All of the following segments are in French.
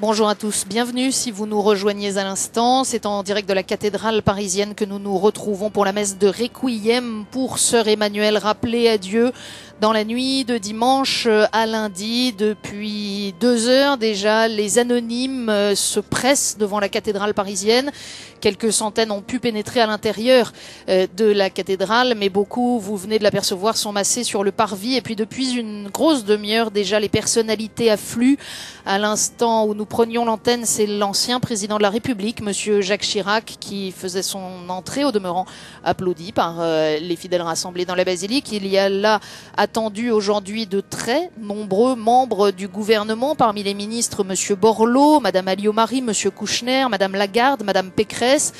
Bonjour à tous, bienvenue si vous nous rejoignez à l'instant. C'est en direct de la cathédrale parisienne que nous nous retrouvons pour la messe de Requiem pour Sœur Emmanuelle, rappelée à Dieu dans la nuit de dimanche à lundi. Depuis 2 heures déjà, les anonymes se pressent devant la cathédrale parisienne. Quelques centaines ont pu pénétrer à l'intérieur de la cathédrale, mais beaucoup, vous venez de l'apercevoir, sont massés sur le parvis. Et puis depuis une grosse demi-heure déjà, les personnalités affluent. À l'instant où nous prenions l'antenne, c'est l'ancien président de la République, Monsieur Jacques Chirac, qui faisait son entrée, au demeurant applaudi par les fidèles rassemblés dans la basilique. Il y a là attendu aujourd'hui de très nombreux membres du gouvernement, parmi les ministres Monsieur Borloo, Madame Alliot-Marie, Monsieur Kouchner, Madame Lagarde, Madame Pécresse,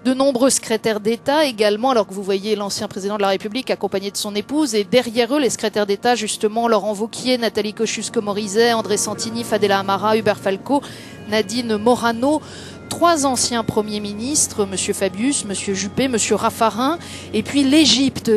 de nombreux secrétaires d'État également, alors que vous voyez l'ancien président de la République accompagné de son épouse, et derrière eux les secrétaires d'État justement, Laurent Wauquiez, Nathalie Kosciusko-Morizet, André Santini, Fadela Amara, Hubert Falco, Nadine Morano, 3 anciens premiers ministres, Monsieur Fabius, Monsieur Juppé, Monsieur Raffarin, et puis l'Égypte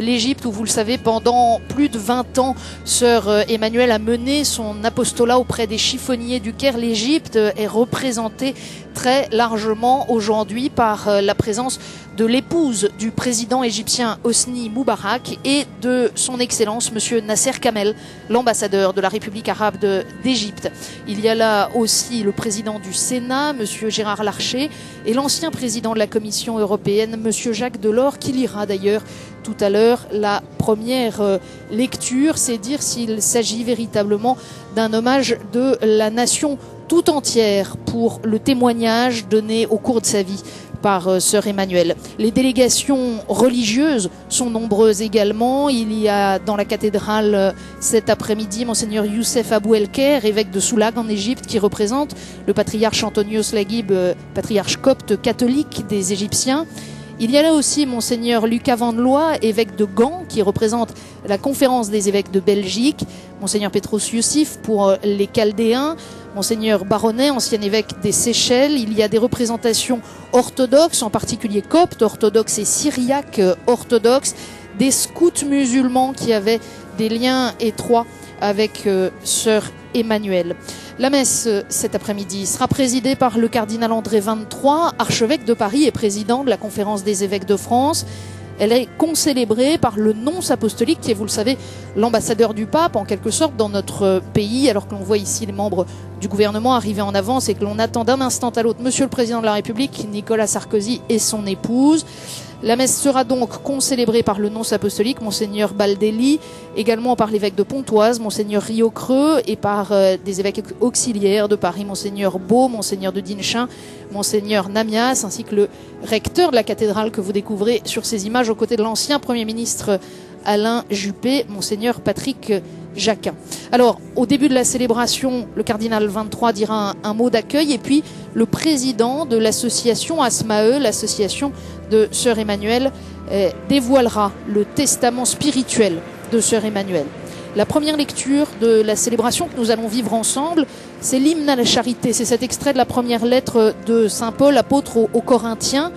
où vous le savez, pendant plus de 20 ans, Sœur Emmanuelle a mené son apostolat auprès des chiffonniers du Caire. L'Égypte est représentée très largement aujourd'hui par la présence de l'épouse du président égyptien Hosni Moubarak et de son excellence Monsieur Nasser Kamel, l'ambassadeur de la République arabe d'Égypte. Il y a là aussi le président du Sénat, Monsieur Gérard Larcher, et l'ancien président de la Commission européenne, Monsieur Jacques Delors, qui lira d'ailleurs tout à l'heure la première lecture. C'est dire s'il s'agit véritablement d'un hommage de la nation tout entière pour le témoignage donné au cours de sa vie par Sœur Emmanuelle. Les délégations religieuses sont nombreuses également. Il y a dans la cathédrale cet après-midi Monseigneur Youssef Abou El-Kher, évêque de Soulag en Égypte, qui représente le patriarche Antonios Laguib, patriarche copte catholique des Égyptiens. Il y a là aussi Monseigneur Lucas Vandelois, évêque de Gand, qui représente la conférence des évêques de Belgique, Monseigneur Petros Youssif pour les Chaldéens, Monseigneur Baronnet, ancien évêque des Seychelles. Il y a des représentations orthodoxes, en particulier coptes orthodoxes et syriaques orthodoxes, des scouts musulmans qui avaient des liens étroits avec Sœur Emmanuelle. La messe cet après-midi sera présidée par le cardinal André XXIII, archevêque de Paris et président de la Conférence des évêques de France. Elle est concélébrée par le nonce apostolique, qui est, vous le savez, l'ambassadeur du pape, en quelque sorte, dans notre pays, alors que l'on voit ici les membres du gouvernement arriver en avance et que l'on attend d'un instant à l'autre Monsieur le Président de la République, Nicolas Sarkozy et son épouse. La messe sera donc concélébrée par le nonce apostolique, Monseigneur Baldelli, également par l'évêque de Pontoise, Monseigneur Riocreux, et par des évêques auxiliaires de Paris, Monseigneur Beau, Monseigneur de Dinchin, Monseigneur Namias, ainsi que le recteur de la cathédrale que vous découvrez sur ces images aux côtés de l'ancien Premier ministre Alain Juppé, Monseigneur Patrick Jacquin. Alors, au début de la célébration, le cardinal 23 dira un mot d'accueil, et puis le président de l'association Asmae, l'association de Sœur Emmanuelle, dévoilera le testament spirituel de Sœur Emmanuelle. La première lecture de la célébration que nous allons vivre ensemble, c'est l'hymne à la charité. C'est cet extrait de la première lettre de Saint Paul, apôtre aux Corinthiens,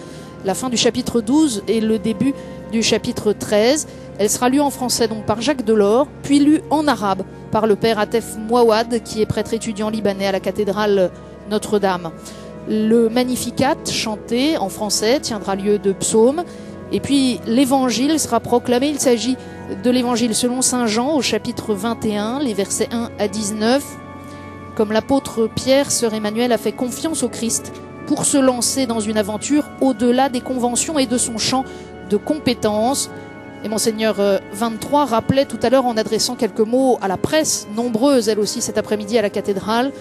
la fin du chapitre 12 et le début du chapitre 13. Elle sera lue en français donc par Jacques Delors, puis lue en arabe par le père Atef Mouawad, qui est prêtre étudiant libanais à la cathédrale Notre-Dame. Le Magnificat, chanté en français, tiendra lieu de psaumes. Et puis l'évangile sera proclamé. Il s'agit de l'évangile selon saint Jean au chapitre 21, les versets 1 à 19. Comme l'apôtre Pierre, Sœur Emmanuelle a fait confiance au Christ pour se lancer dans une aventure au-delà des conventions et de son champ de compétences. Et Monseigneur 23 rappelait tout à l'heure, en adressant quelques mots à la presse, nombreuse elle aussi cet après-midi à la cathédrale,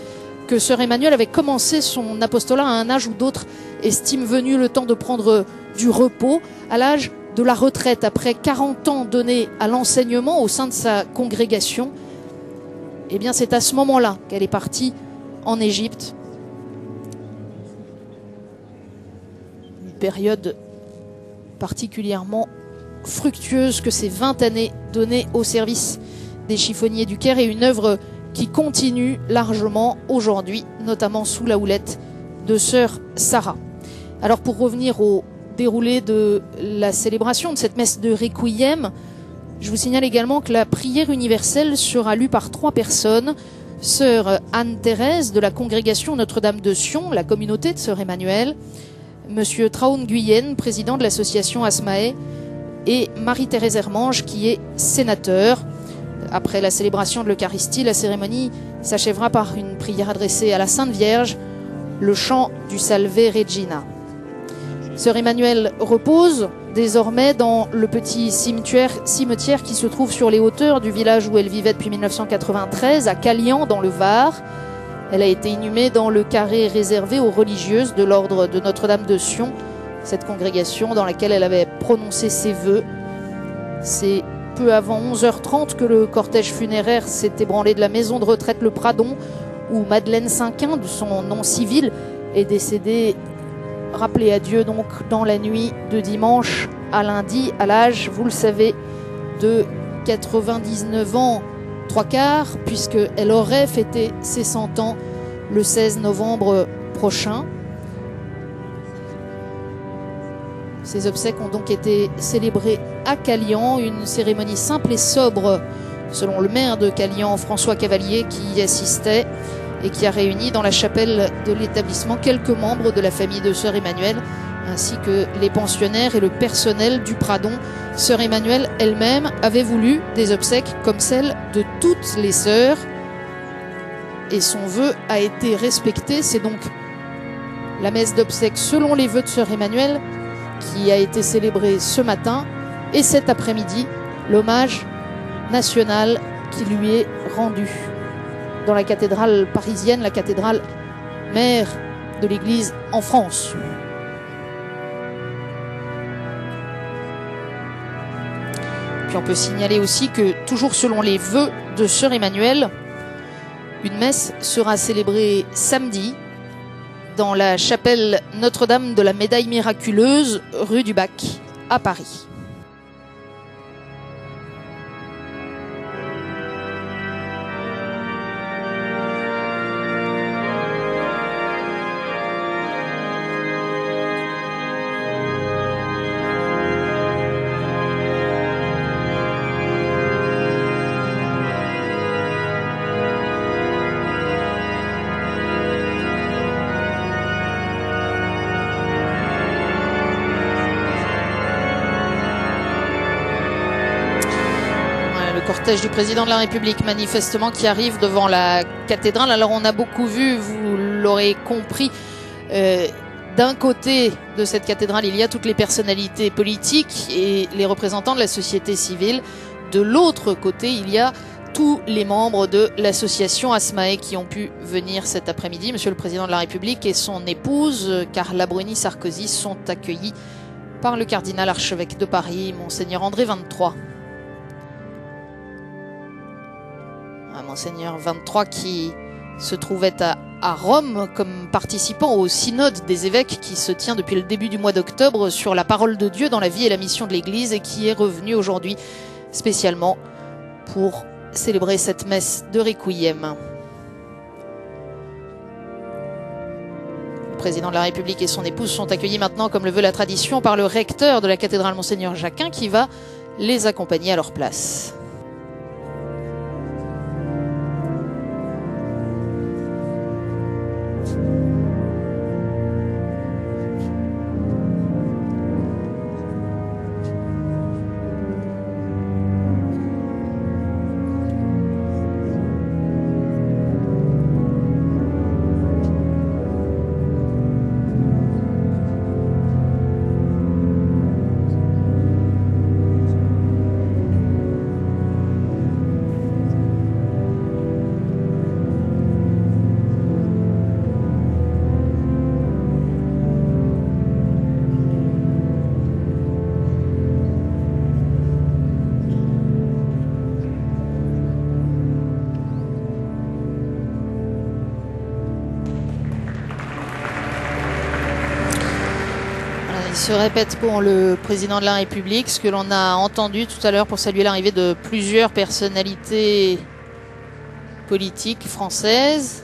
que Sœur Emmanuelle avait commencé son apostolat à un âge où d'autres estiment venu le temps de prendre du repos, à l'âge de la retraite, après 40 ans donnés à l'enseignement au sein de sa congrégation. Eh bien, c'est à ce moment-là qu'elle est partie en Égypte. Une période particulièrement fructueuse que ces 20 années données au service des chiffonniers du Caire, et une œuvre qui continue largement aujourd'hui, notamment sous la houlette de Sœur Sarah. Alors, pour revenir au déroulé de la célébration de cette messe de Requiem, je vous signale également que la prière universelle sera lue par 3 personnes. Sœur Anne-Thérèse de la congrégation Notre-Dame de Sion, la communauté de Sœur Emmanuel, Monsieur Traun Guyenne, président de l'association Asmae, et Marie-Thérèse Hermange, qui est sénateur. Après la célébration de l'Eucharistie, la cérémonie s'achèvera par une prière adressée à la Sainte Vierge, le chant du Salve Regina. Sœur Emmanuel repose désormais dans le petit cimetière qui se trouve sur les hauteurs du village où elle vivait depuis 1993, à Calian, dans le Var. Elle a été inhumée dans le carré réservé aux religieuses de l'ordre de Notre-Dame de Sion, cette congrégation dans laquelle elle avait prononcé ses vœux. C'est peu avant 11h30 que le cortège funéraire s'est ébranlé de la maison de retraite Le Pradon, où Madeleine Cinquin, de son nom civil, est décédée, rappelée à Dieu donc dans la nuit de dimanche à lundi, à l'âge, vous le savez, de 99 ans, 3/4, puisqu'elle aurait fêté ses 100 ans le 16 novembre prochain. Ces obsèques ont donc été célébrées à Calian, une cérémonie simple et sobre, selon le maire de Calian, François Cavalier, qui y assistait et qui a réuni dans la chapelle de l'établissement quelques membres de la famille de Sœur Emmanuel, ainsi que les pensionnaires et le personnel du Pradon. Sœur Emmanuel elle-même avait voulu des obsèques comme celles de toutes les sœurs, et son vœu a été respecté. C'est donc la messe d'obsèques selon les vœux de Sœur Emmanuel qui a été célébrée ce matin, et cet après-midi, l'hommage national qui lui est rendu dans la cathédrale parisienne, la cathédrale mère de l'Église en France. Puis on peut signaler aussi que, toujours selon les vœux de Sœur Emmanuel, une messe sera célébrée samedi dans la chapelle Notre-Dame de la Médaille Miraculeuse, rue du Bac, à Paris. Cortège du président de la République, manifestement, qui arrive devant la cathédrale. Alors on a beaucoup vu, vous l'aurez compris, d'un côté de cette cathédrale, il y a toutes les personnalités politiques et les représentants de la société civile. De l'autre côté, il y a tous les membres de l'association Asmae qui ont pu venir cet après-midi. Monsieur le président de la République et son épouse, Carla Bruni Sarkozy, sont accueillis par le cardinal archevêque de Paris, Monseigneur André 23. Monseigneur 23 qui se trouvait à Rome comme participant au synode des évêques qui se tient depuis le début du mois d'octobre sur la parole de Dieu dans la vie et la mission de l'Église, et qui est revenu aujourd'hui spécialement pour célébrer cette messe de Requiem. Le président de la République et son épouse sont accueillis maintenant, comme le veut la tradition, par le recteur de la cathédrale, Monseigneur Jacquin, qui va les accompagner à leur place. Il se répète pour le président de la République ce que l'on a entendu tout à l'heure pour saluer l'arrivée de plusieurs personnalités politiques françaises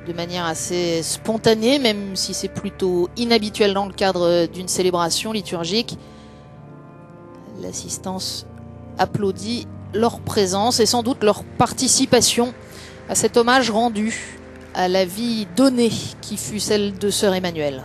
de manière assez spontanée, même si c'est plutôt inhabituel dans le cadre d'une célébration liturgique. L'assistance applaudit leur présence et sans doute leur participation à cet hommage rendu à la vie donnée qui fut celle de sœur Emmanuelle.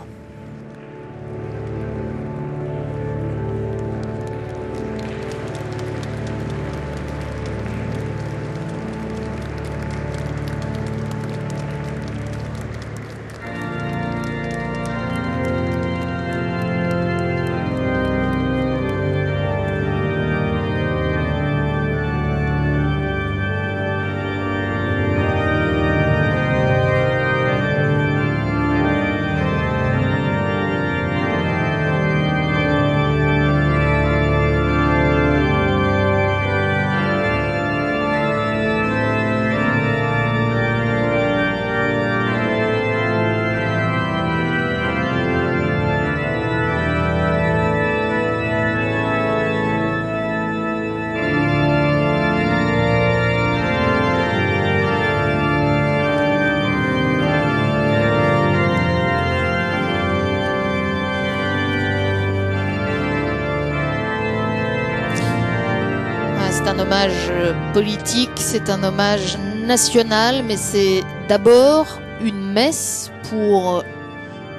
C'est un hommage politique, c'est un hommage national, mais c'est d'abord une messe pour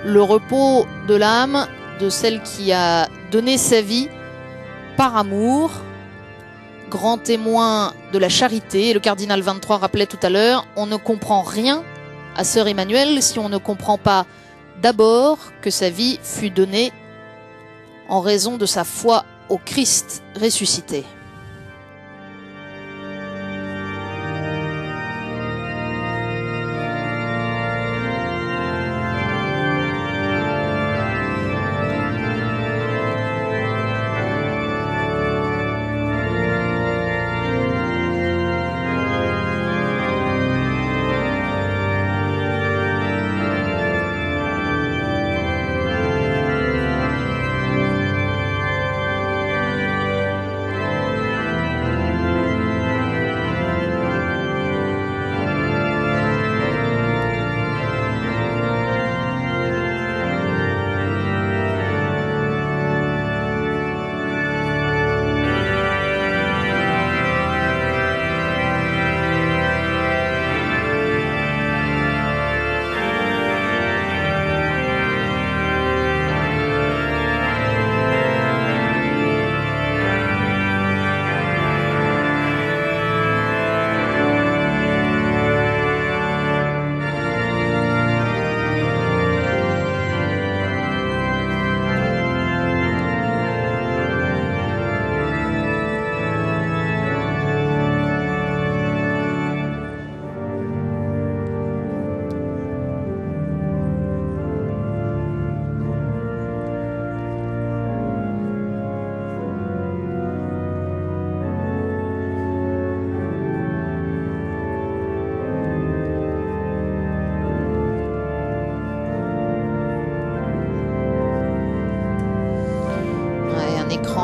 le repos de l'âme de celle qui a donné sa vie par amour, grand témoin de la charité. Et le cardinal 23 rappelait tout à l'heure, on ne comprend rien à sœur Emmanuelle si on ne comprend pas d'abord que sa vie fut donnée en raison de sa foi au Christ ressuscité.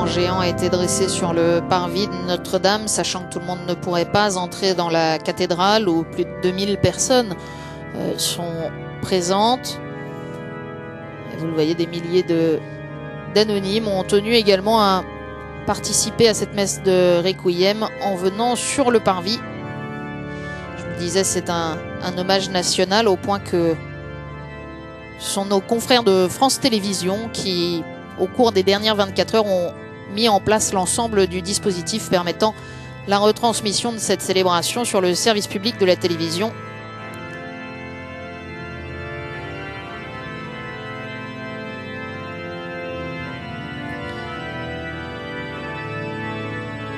Géant a été dressé sur le parvis de Notre-Dame, sachant que tout le monde ne pourrait pas entrer dans la cathédrale où plus de 2000 personnes sont présentes. Et vous le voyez, des milliers d'anonymes ont tenu également à participer à cette messe de Requiem en venant sur le parvis. Je vous le disais, c'est un hommage national au point que ce sont nos confrères de France Télévisions qui, au cours des dernières 24 heures, ont mis en place l'ensemble du dispositif permettant la retransmission de cette célébration sur le service public de la télévision.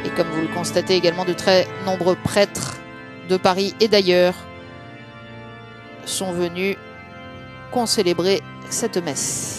Et comme vous le constatez également, de très nombreux prêtres de Paris et d'ailleurs sont venus concélébrer cette messe.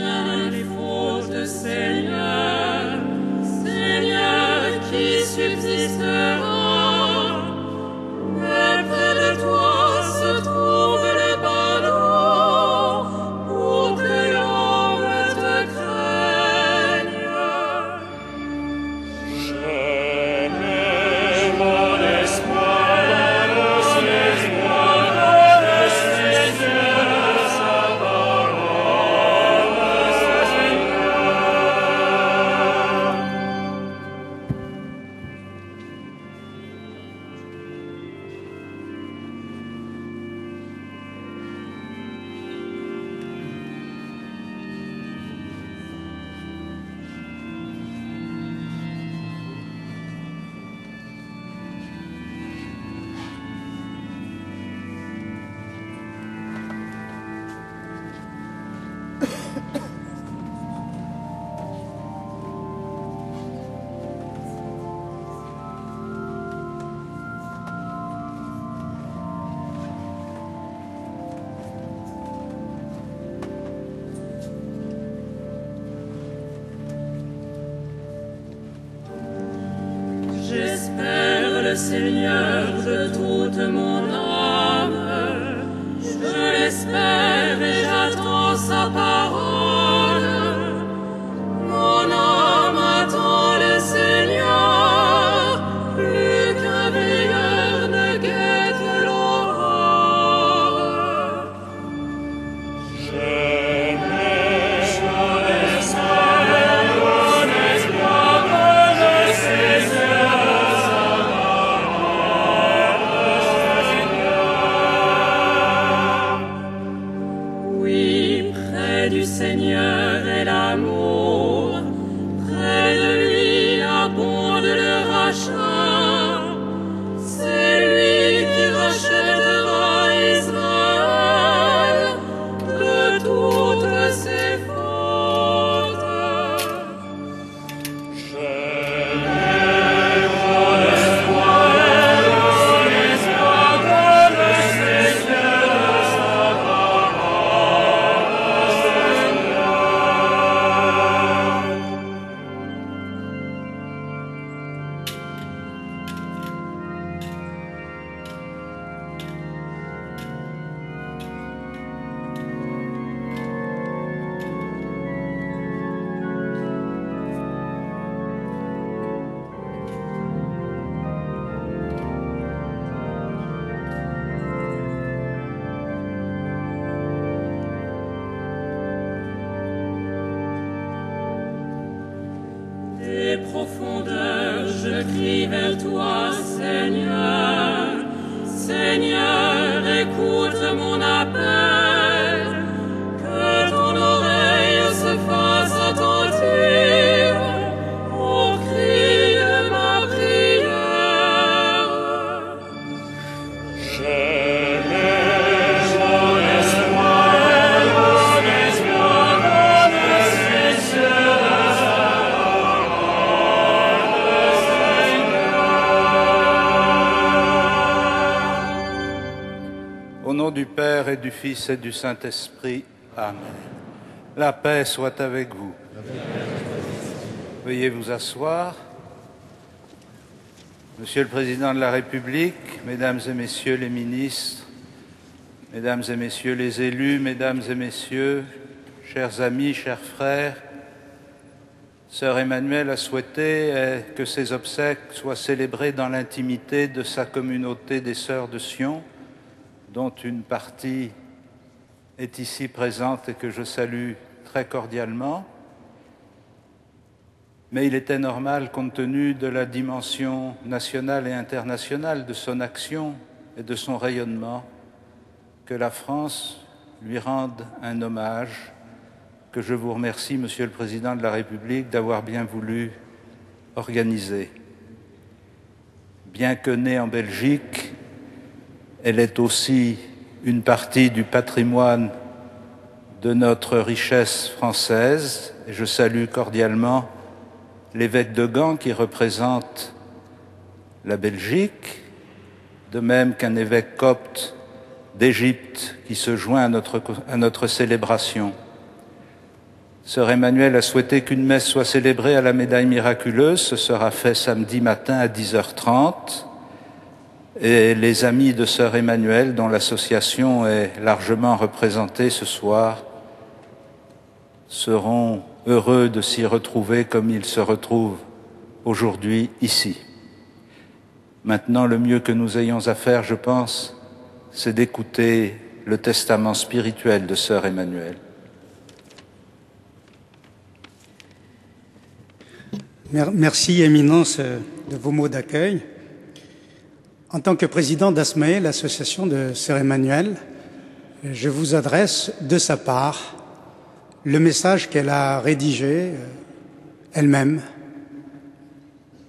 tiennent les fautes, Seigneur, Seigneur qui subsistera. Mais près de toi se trouve le pardon pour que l'homme te craigne. Je mets mon espoir dans le Seigneur, sa parole, Seigneur. J'espère le Seigneur de toute mon âme, je l'espère et j'attends sa parole. Mon âme attend le Seigneur, plus qu'un veilleur ne guette l'aurore. Je mets mon espoir dans le Seigneur, sa parole, Seigneur. Oui, près du Seigneur est l'amour, près de lui abonde le rachat. C'est lui qui rachètera Israël de toutes ses fautes. Je mets mon espoir dans le Seigneur, sa parole, Seigneur. Des profondeurs, je crie vers toi, Seigneur. Seigneur, écoute mon appel. Que ton oreille se fasse attentive au cri de ma prière. Je mets mon espoir dans le Seigneur, sa parole, Seigneur. Au nom du Père et du Fils et du Saint-Esprit. Amen. La paix soit avec vous. Veuillez vous asseoir. Monsieur le Président de la République, Mesdames et Messieurs les ministres, Mesdames et Messieurs les élus, Mesdames et Messieurs, chers amis, chers frères, Sœur Emmanuelle a souhaité que ses obsèques soient célébrées dans l'intimité de sa communauté des Sœurs de Sion, dont une partie est ici présente et que je salue très cordialement. Mais il était normal, compte tenu de la dimension nationale et internationale de son action et de son rayonnement, que la France lui rende un hommage que je vous remercie, Monsieur le Président de la République, d'avoir bien voulu organiser. Bien que née en Belgique, elle est aussi une partie du patrimoine de notre richesse française. Et je salue cordialement l'évêque de Gand qui représente la Belgique, de même qu'un évêque copte d'Égypte qui se joint à notre célébration. Sœur Emmanuelle a souhaité qu'une messe soit célébrée à la médaille miraculeuse. Ce sera fait samedi matin à 10h30. Et les amis de Sœur Emmanuelle, dont l'association est largement représentée ce soir, seront heureux de s'y retrouver comme ils se retrouvent aujourd'hui ici. Maintenant, le mieux que nous ayons à faire, je pense, c'est d'écouter le testament spirituel de Sœur Emmanuelle. Merci, Éminence, de vos mots d'accueil. En tant que président d'ASMAE, l'association de Sœur Emmanuelle, je vous adresse de sa part le message qu'elle a rédigé elle-même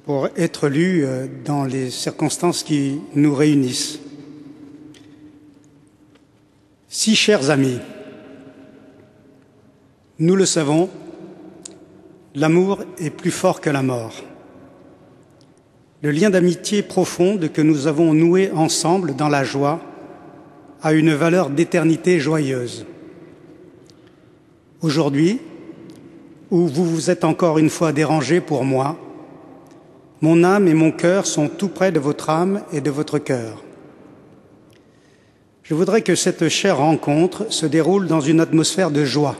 pour être lu dans les circonstances qui nous réunissent. Si chers amis, nous le savons, l'amour est plus fort que la mort. Le lien d'amitié profonde que nous avons noué ensemble dans la joie a une valeur d'éternité joyeuse. Aujourd'hui, où vous vous êtes encore une fois dérangés pour moi, mon âme et mon cœur sont tout près de votre âme et de votre cœur. Je voudrais que cette chère rencontre se déroule dans une atmosphère de joie.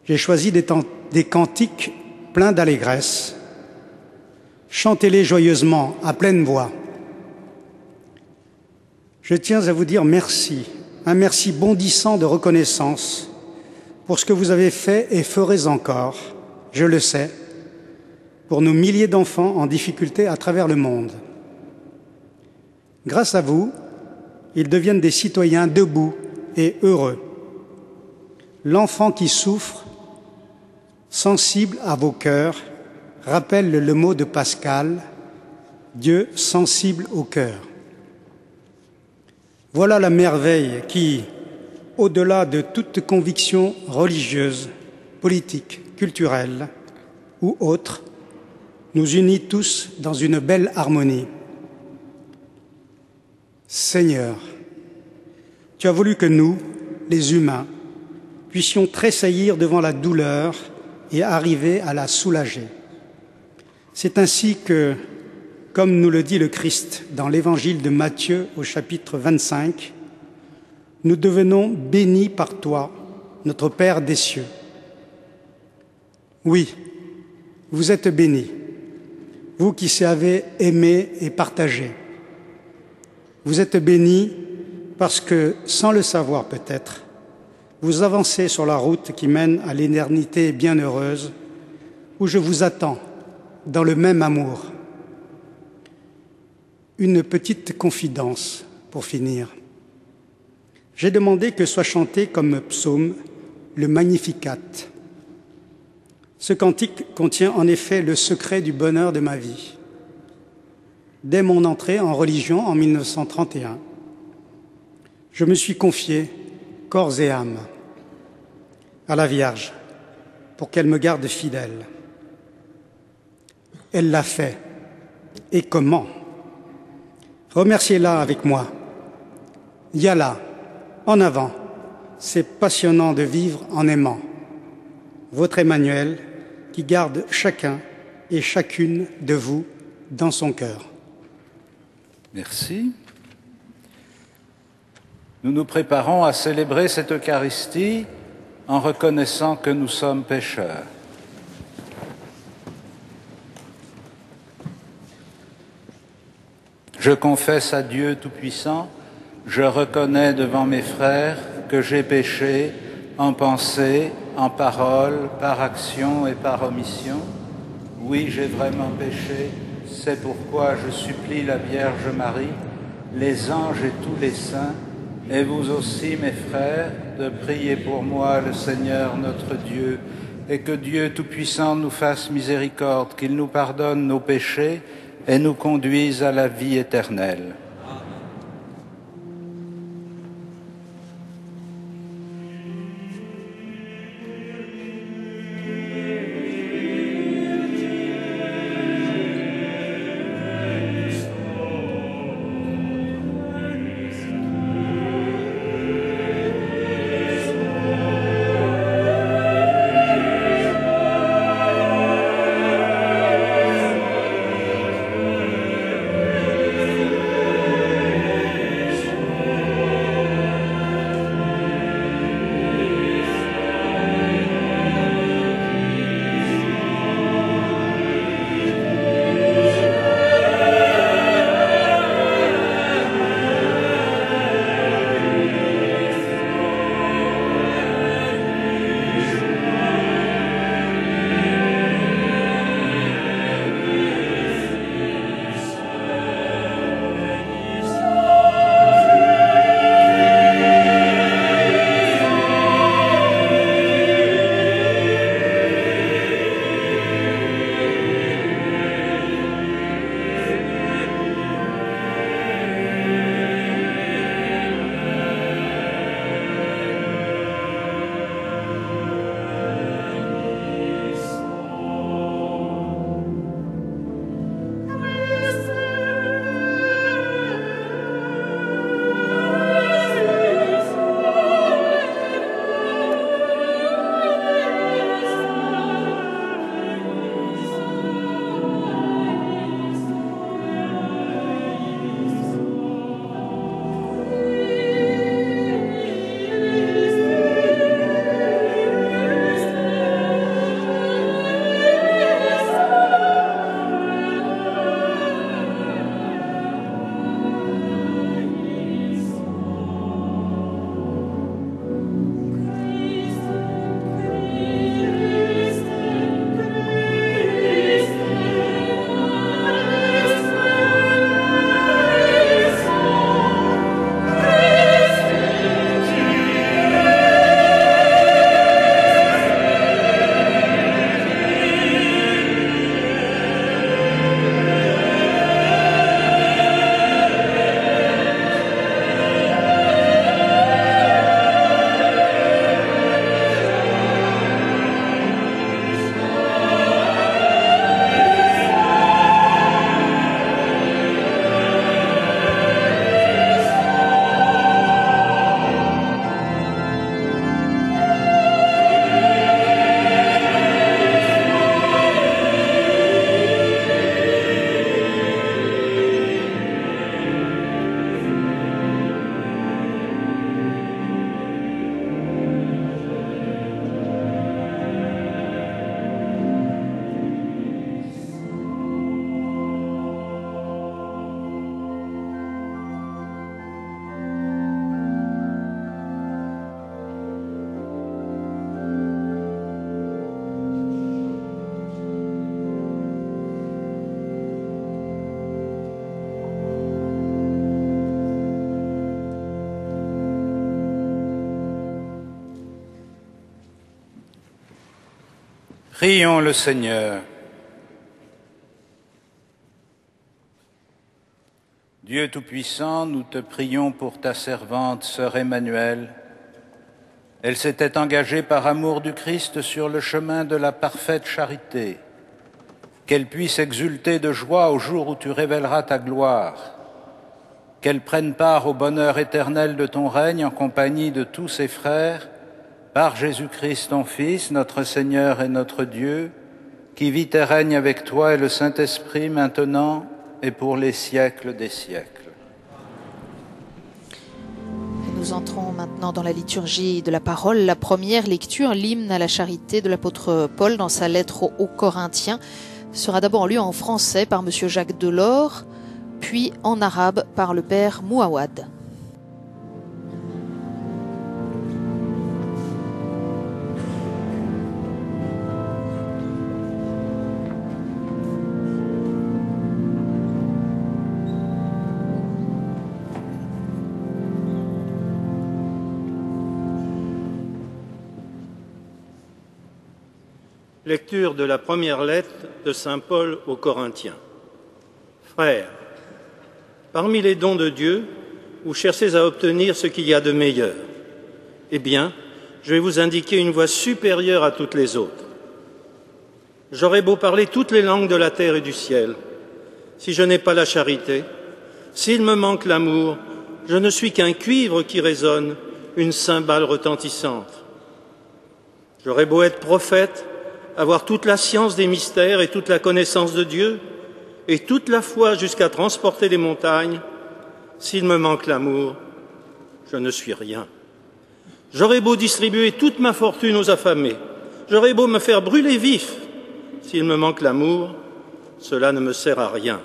J'ai choisi des cantiques pleins d'allégresse. Chantez-les joyeusement, à pleine voix. Je tiens à vous dire merci, un merci bondissant de reconnaissance pour ce que vous avez fait et ferez encore, je le sais, pour nos milliers d'enfants en difficulté à travers le monde. Grâce à vous, ils deviennent des citoyens debout et heureux. L'enfant qui souffre, sensible à vos cœurs, rappelle le mot de Pascal, Dieu sensible au cœur. Voilà la merveille qui, au-delà de toute conviction religieuse, politique, culturelle ou autre, nous unit tous dans une belle harmonie. Seigneur, tu as voulu que nous, les humains, puissions tressaillir devant la douleur et arriver à la soulager. C'est ainsi que, comme nous le dit le Christ dans l'évangile de Matthieu au chapitre 25, nous devenons bénis par toi, notre Père des cieux. Oui, vous êtes bénis, vous qui savez aimer et partager. Vous êtes bénis parce que, sans le savoir peut-être, vous avancez sur la route qui mène à l'éternité bienheureuse, où je vous attends dans le même amour. Une petite confidence pour finir. J'ai demandé que soit chanté comme psaume le Magnificat. Ce cantique contient en effet le secret du bonheur de ma vie. Dès mon entrée en religion en 1931, je me suis confié, corps et âme, à la Vierge pour qu'elle me garde fidèle. Elle l'a fait. Et comment? Remerciez-la avec moi. Yalla, en avant. C'est passionnant de vivre en aimant. Votre Emmanuel qui garde chacun et chacune de vous dans son cœur. Merci. Nous nous préparons à célébrer cette Eucharistie en reconnaissant que nous sommes pécheurs. Je confesse à Dieu Tout-Puissant, je reconnais devant mes frères que j'ai péché en pensée, en parole, par action et par omission. Oui, j'ai vraiment péché, c'est pourquoi je supplie la Vierge Marie, les anges et tous les saints, et vous aussi, mes frères, de prier pour moi le Seigneur notre Dieu, et que Dieu Tout-Puissant nous fasse miséricorde, qu'il nous pardonne nos péchés et nous conduise à la vie éternelle. Prions le Seigneur. Dieu Tout-Puissant, nous te prions pour ta servante, sœur Emmanuelle. Elle s'était engagée par amour du Christ sur le chemin de la parfaite charité. Qu'elle puisse exulter de joie au jour où tu révéleras ta gloire. Qu'elle prenne part au bonheur éternel de ton règne en compagnie de tous ses frères, par Jésus-Christ ton Fils, notre Seigneur et notre Dieu, qui vit et règne avec toi et le Saint-Esprit maintenant et pour les siècles des siècles. Nous entrons maintenant dans la liturgie de la parole. La première lecture, l'hymne à la charité de l'apôtre Paul dans sa lettre aux Corinthiens, sera d'abord lue en français par M. Jacques Delors, puis en arabe par le père Mouawad. Lecture de la première lettre de saint Paul aux Corinthiens. Frères, parmi les dons de Dieu, vous cherchez à obtenir ce qu'il y a de meilleur. Eh bien, je vais vous indiquer une voie supérieure à toutes les autres. J'aurais beau parler toutes les langues de la terre et du ciel. Si je n'ai pas la charité, s'il me manque l'amour, je ne suis qu'un cuivre qui résonne, une cymbale retentissante. J'aurais beau être prophète, avoir toute la science des mystères et toute la connaissance de Dieu, et toute la foi jusqu'à transporter les montagnes, s'il me manque l'amour, je ne suis rien. J'aurais beau distribuer toute ma fortune aux affamés, j'aurais beau me faire brûler vif, s'il me manque l'amour, cela ne me sert à rien.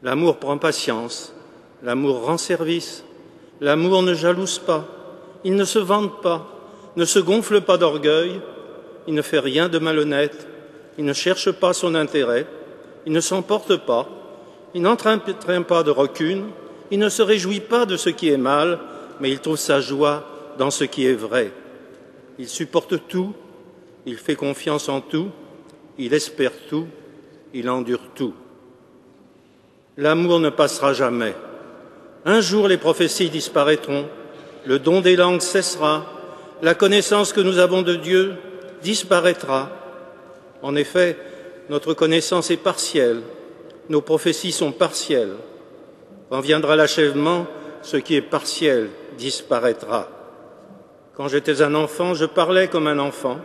L'amour prend patience, l'amour rend service, l'amour ne jalouse pas, il ne se vante pas, ne se gonfle pas d'orgueil, il ne fait rien de malhonnête, il ne cherche pas son intérêt, il ne s'emporte pas, il n'entraîne pas de rancune, il ne se réjouit pas de ce qui est mal, mais il trouve sa joie dans ce qui est vrai. Il supporte tout, il fait confiance en tout, il espère tout, il endure tout. L'amour ne passera jamais. Un jour les prophéties disparaîtront, le don des langues cessera, la connaissance que nous avons de Dieu disparaîtra. En effet, notre connaissance est partielle, nos prophéties sont partielles. Quand viendra l'achèvement, ce qui est partiel disparaîtra. Quand j'étais un enfant, je parlais comme un enfant,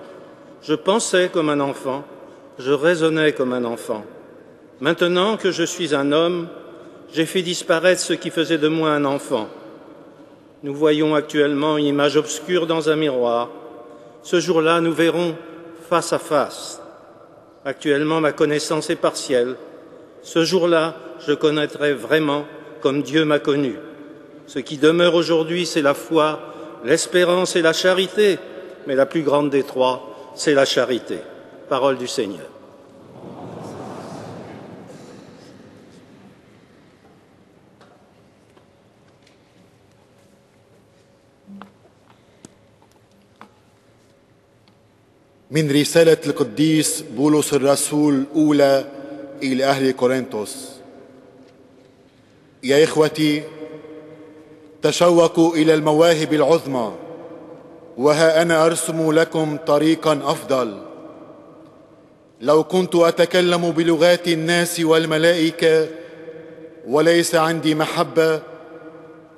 je pensais comme un enfant, je raisonnais comme un enfant. Maintenant que je suis un homme, j'ai fait disparaître ce qui faisait de moi un enfant. Nous voyons actuellement une image obscure dans un miroir. Ce jour-là, nous verrons face à face. Actuellement, ma connaissance est partielle. Ce jour-là, je connaîtrai vraiment comme Dieu m'a connu. Ce qui demeure aujourd'hui, c'est la foi, l'espérance et la charité. Mais la plus grande des trois, c'est la charité. Parole du Seigneur. من رسالة القديس بولس الرسول الأولى إلى أهل كورنثوس. يا إخوتي، تشوقوا إلى المواهب العظمى، وها أنا أرسم لكم طريقا أفضل. لو كنت أتكلم بلغات الناس والملائكة وليس عندي محبة،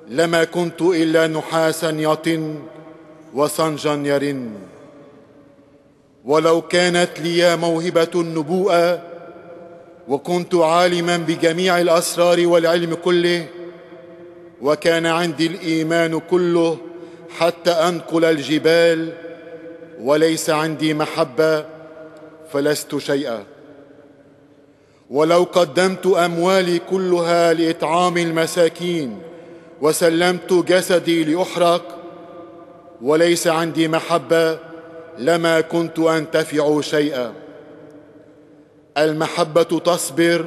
لما كنت إلا نحاسا يطن وصنجا يرن. ولو كانت لي موهبة النبوءة وكنت عالما بجميع الأسرار والعلم كله، وكان عندي الإيمان كله حتى أنقل الجبال، وليس عندي محبة فلست شيئا. ولو قدمت أموالي كلها لإطعام المساكين وسلمت جسدي لأحرق، وليس عندي محبة لما كنت أنتفع شيئا. المحبة تصبر،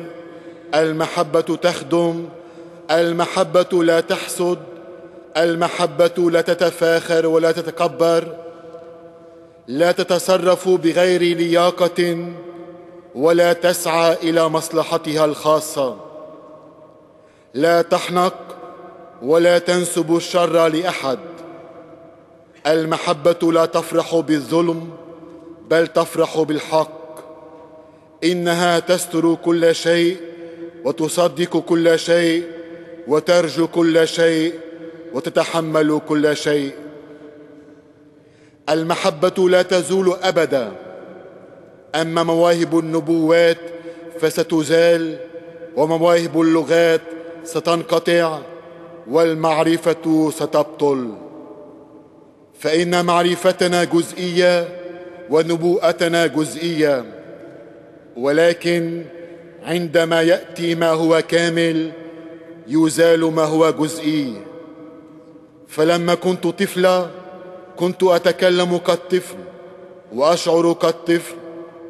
المحبة تخدم، المحبة لا تحسد، المحبة لا تتفاخر ولا تتكبر. لا تتصرف بغير لياقة ولا تسعى إلى مصلحتها الخاصة، لا تحنق ولا تنسب الشر لأحد. المحبة لا تفرح بالظلم بل تفرح بالحق. إنها تستر كل شيء وتصدق كل شيء وترجو كل شيء وتتحمل كل شيء. المحبة لا تزول أبدا. أما مواهب النبوات فستزال، ومواهب اللغات ستنقطع، والمعرفة ستبطل. فإن معرفتنا جزئية ونبوءتنا جزئية، ولكن عندما يأتي ما هو كامل يزال ما هو جزئي. فلما كنت طفلا كنت أتكلم كالطفل وأشعر كالطفل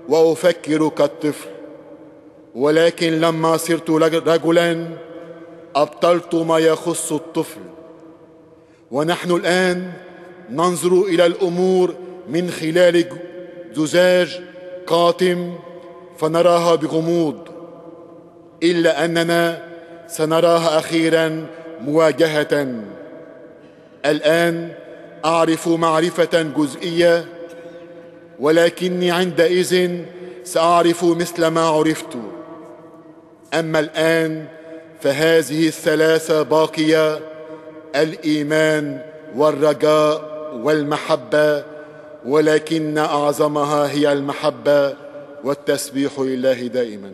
وأفكر كالطفل، ولكن لما صرت رجلا أبطلت ما يخص الطفل. ونحن الآن ننظر إلى الأمور من خلال زجاج قاتم فنراها بغموض، إلا أننا سنراها أخيرا مواجهة. الآن أعرف معرفة جزئية، ولكني عندئذ سأعرف مثل ما عرفت. أما الآن فهذه الثلاثة باقية: الإيمان والرجاء والمحبة، ولكن أعظمها هي المحبة، والتسبيح لله دائما.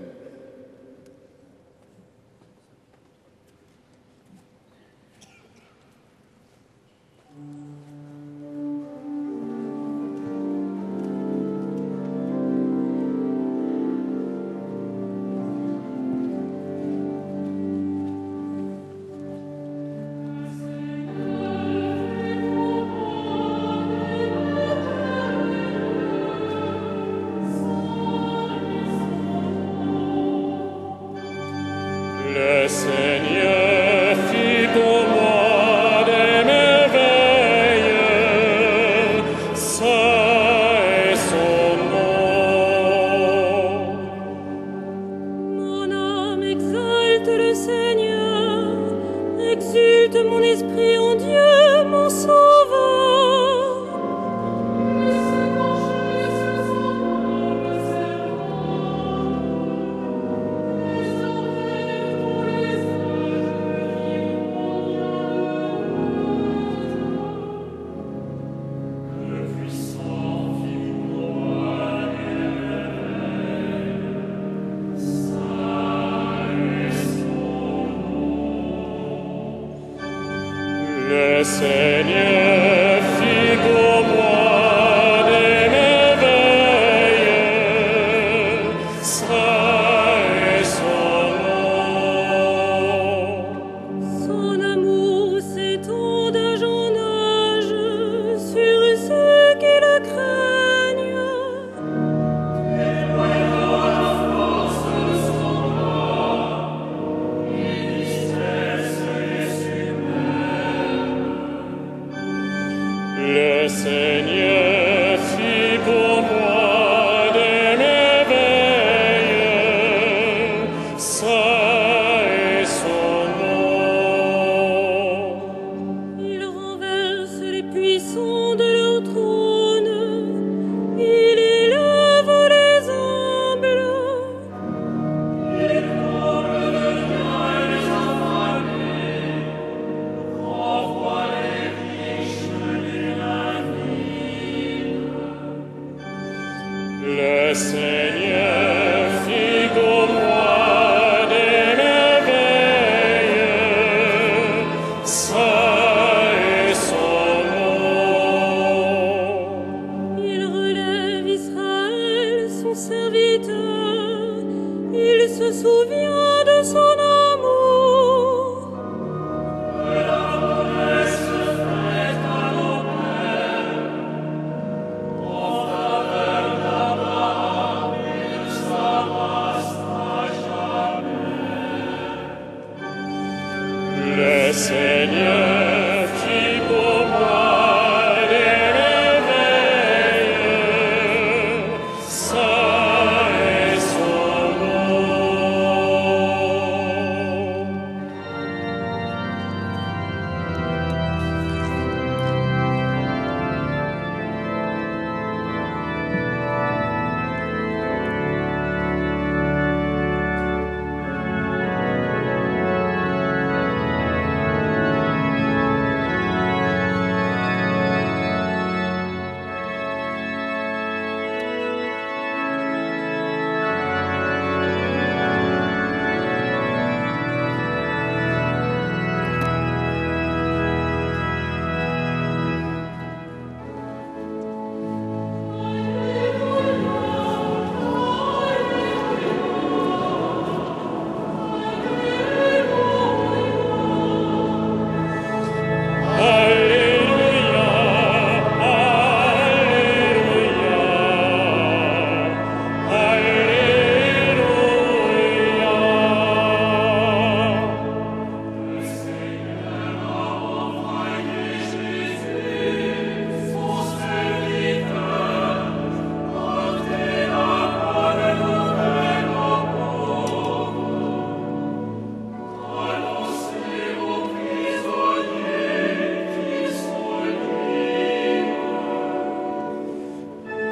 Le Seigneur fit pour moi des merveilles, saint est son nom. Mon âme exalte le Seigneur, exulte mon esprit en Dieu, mon Sauveur. Le Seigneur fit pour moi des merveilles, saint est son nom. Son amour s'étend d'âge en âge sur ceux qui le craignent. Le Seigneur fit pour moi des merveilles, saint est son nom. Il renverse les puissants de leur trône, il élève les humbles. Le Seigneur fit pour moi des merveilles, saint est son nom. Il relève Israël, son serviteur, il se souvient de son amour.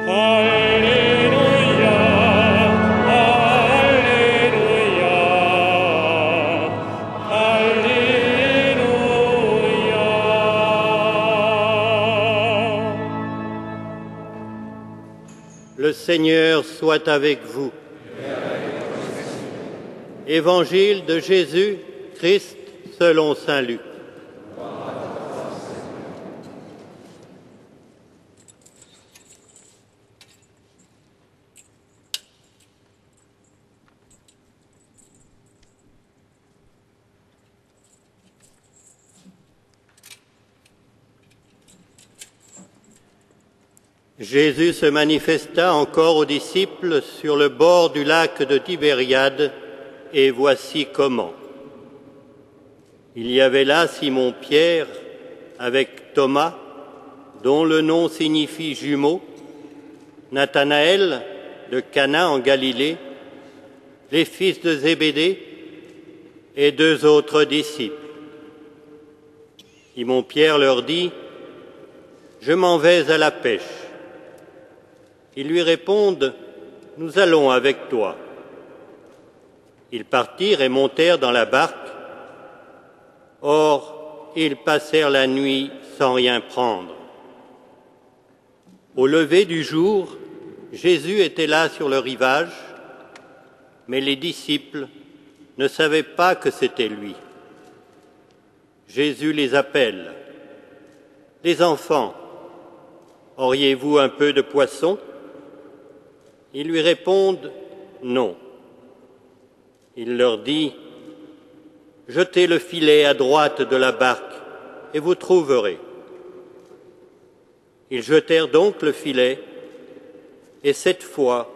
Alleluia, Alleluia, Alleluia. Le Seigneur soit avec vous. Évangile de Jésus-Christ selon saint Luc. Jésus se manifesta encore aux disciples sur le bord du lac de Tibériade, et voici comment. Il y avait là Simon-Pierre avec Thomas, dont le nom signifie jumeau, Nathanaël de Cana en Galilée, les fils de Zébédée et 2 autres disciples. Simon-Pierre leur dit : « Je m'en vais à la pêche. » Ils lui répondent : « Nous allons avec toi. » Ils partirent et montèrent dans la barque. Or, ils passèrent la nuit sans rien prendre. Au lever du jour, Jésus était là sur le rivage, mais les disciples ne savaient pas que c'était lui. Jésus les appelle. « Les enfants, auriez-vous un peu de poisson ?» Ils lui répondent « Non ». Il leur dit : « Jetez le filet à droite de la barque et vous trouverez. » Ils jetèrent donc le filet, et cette fois,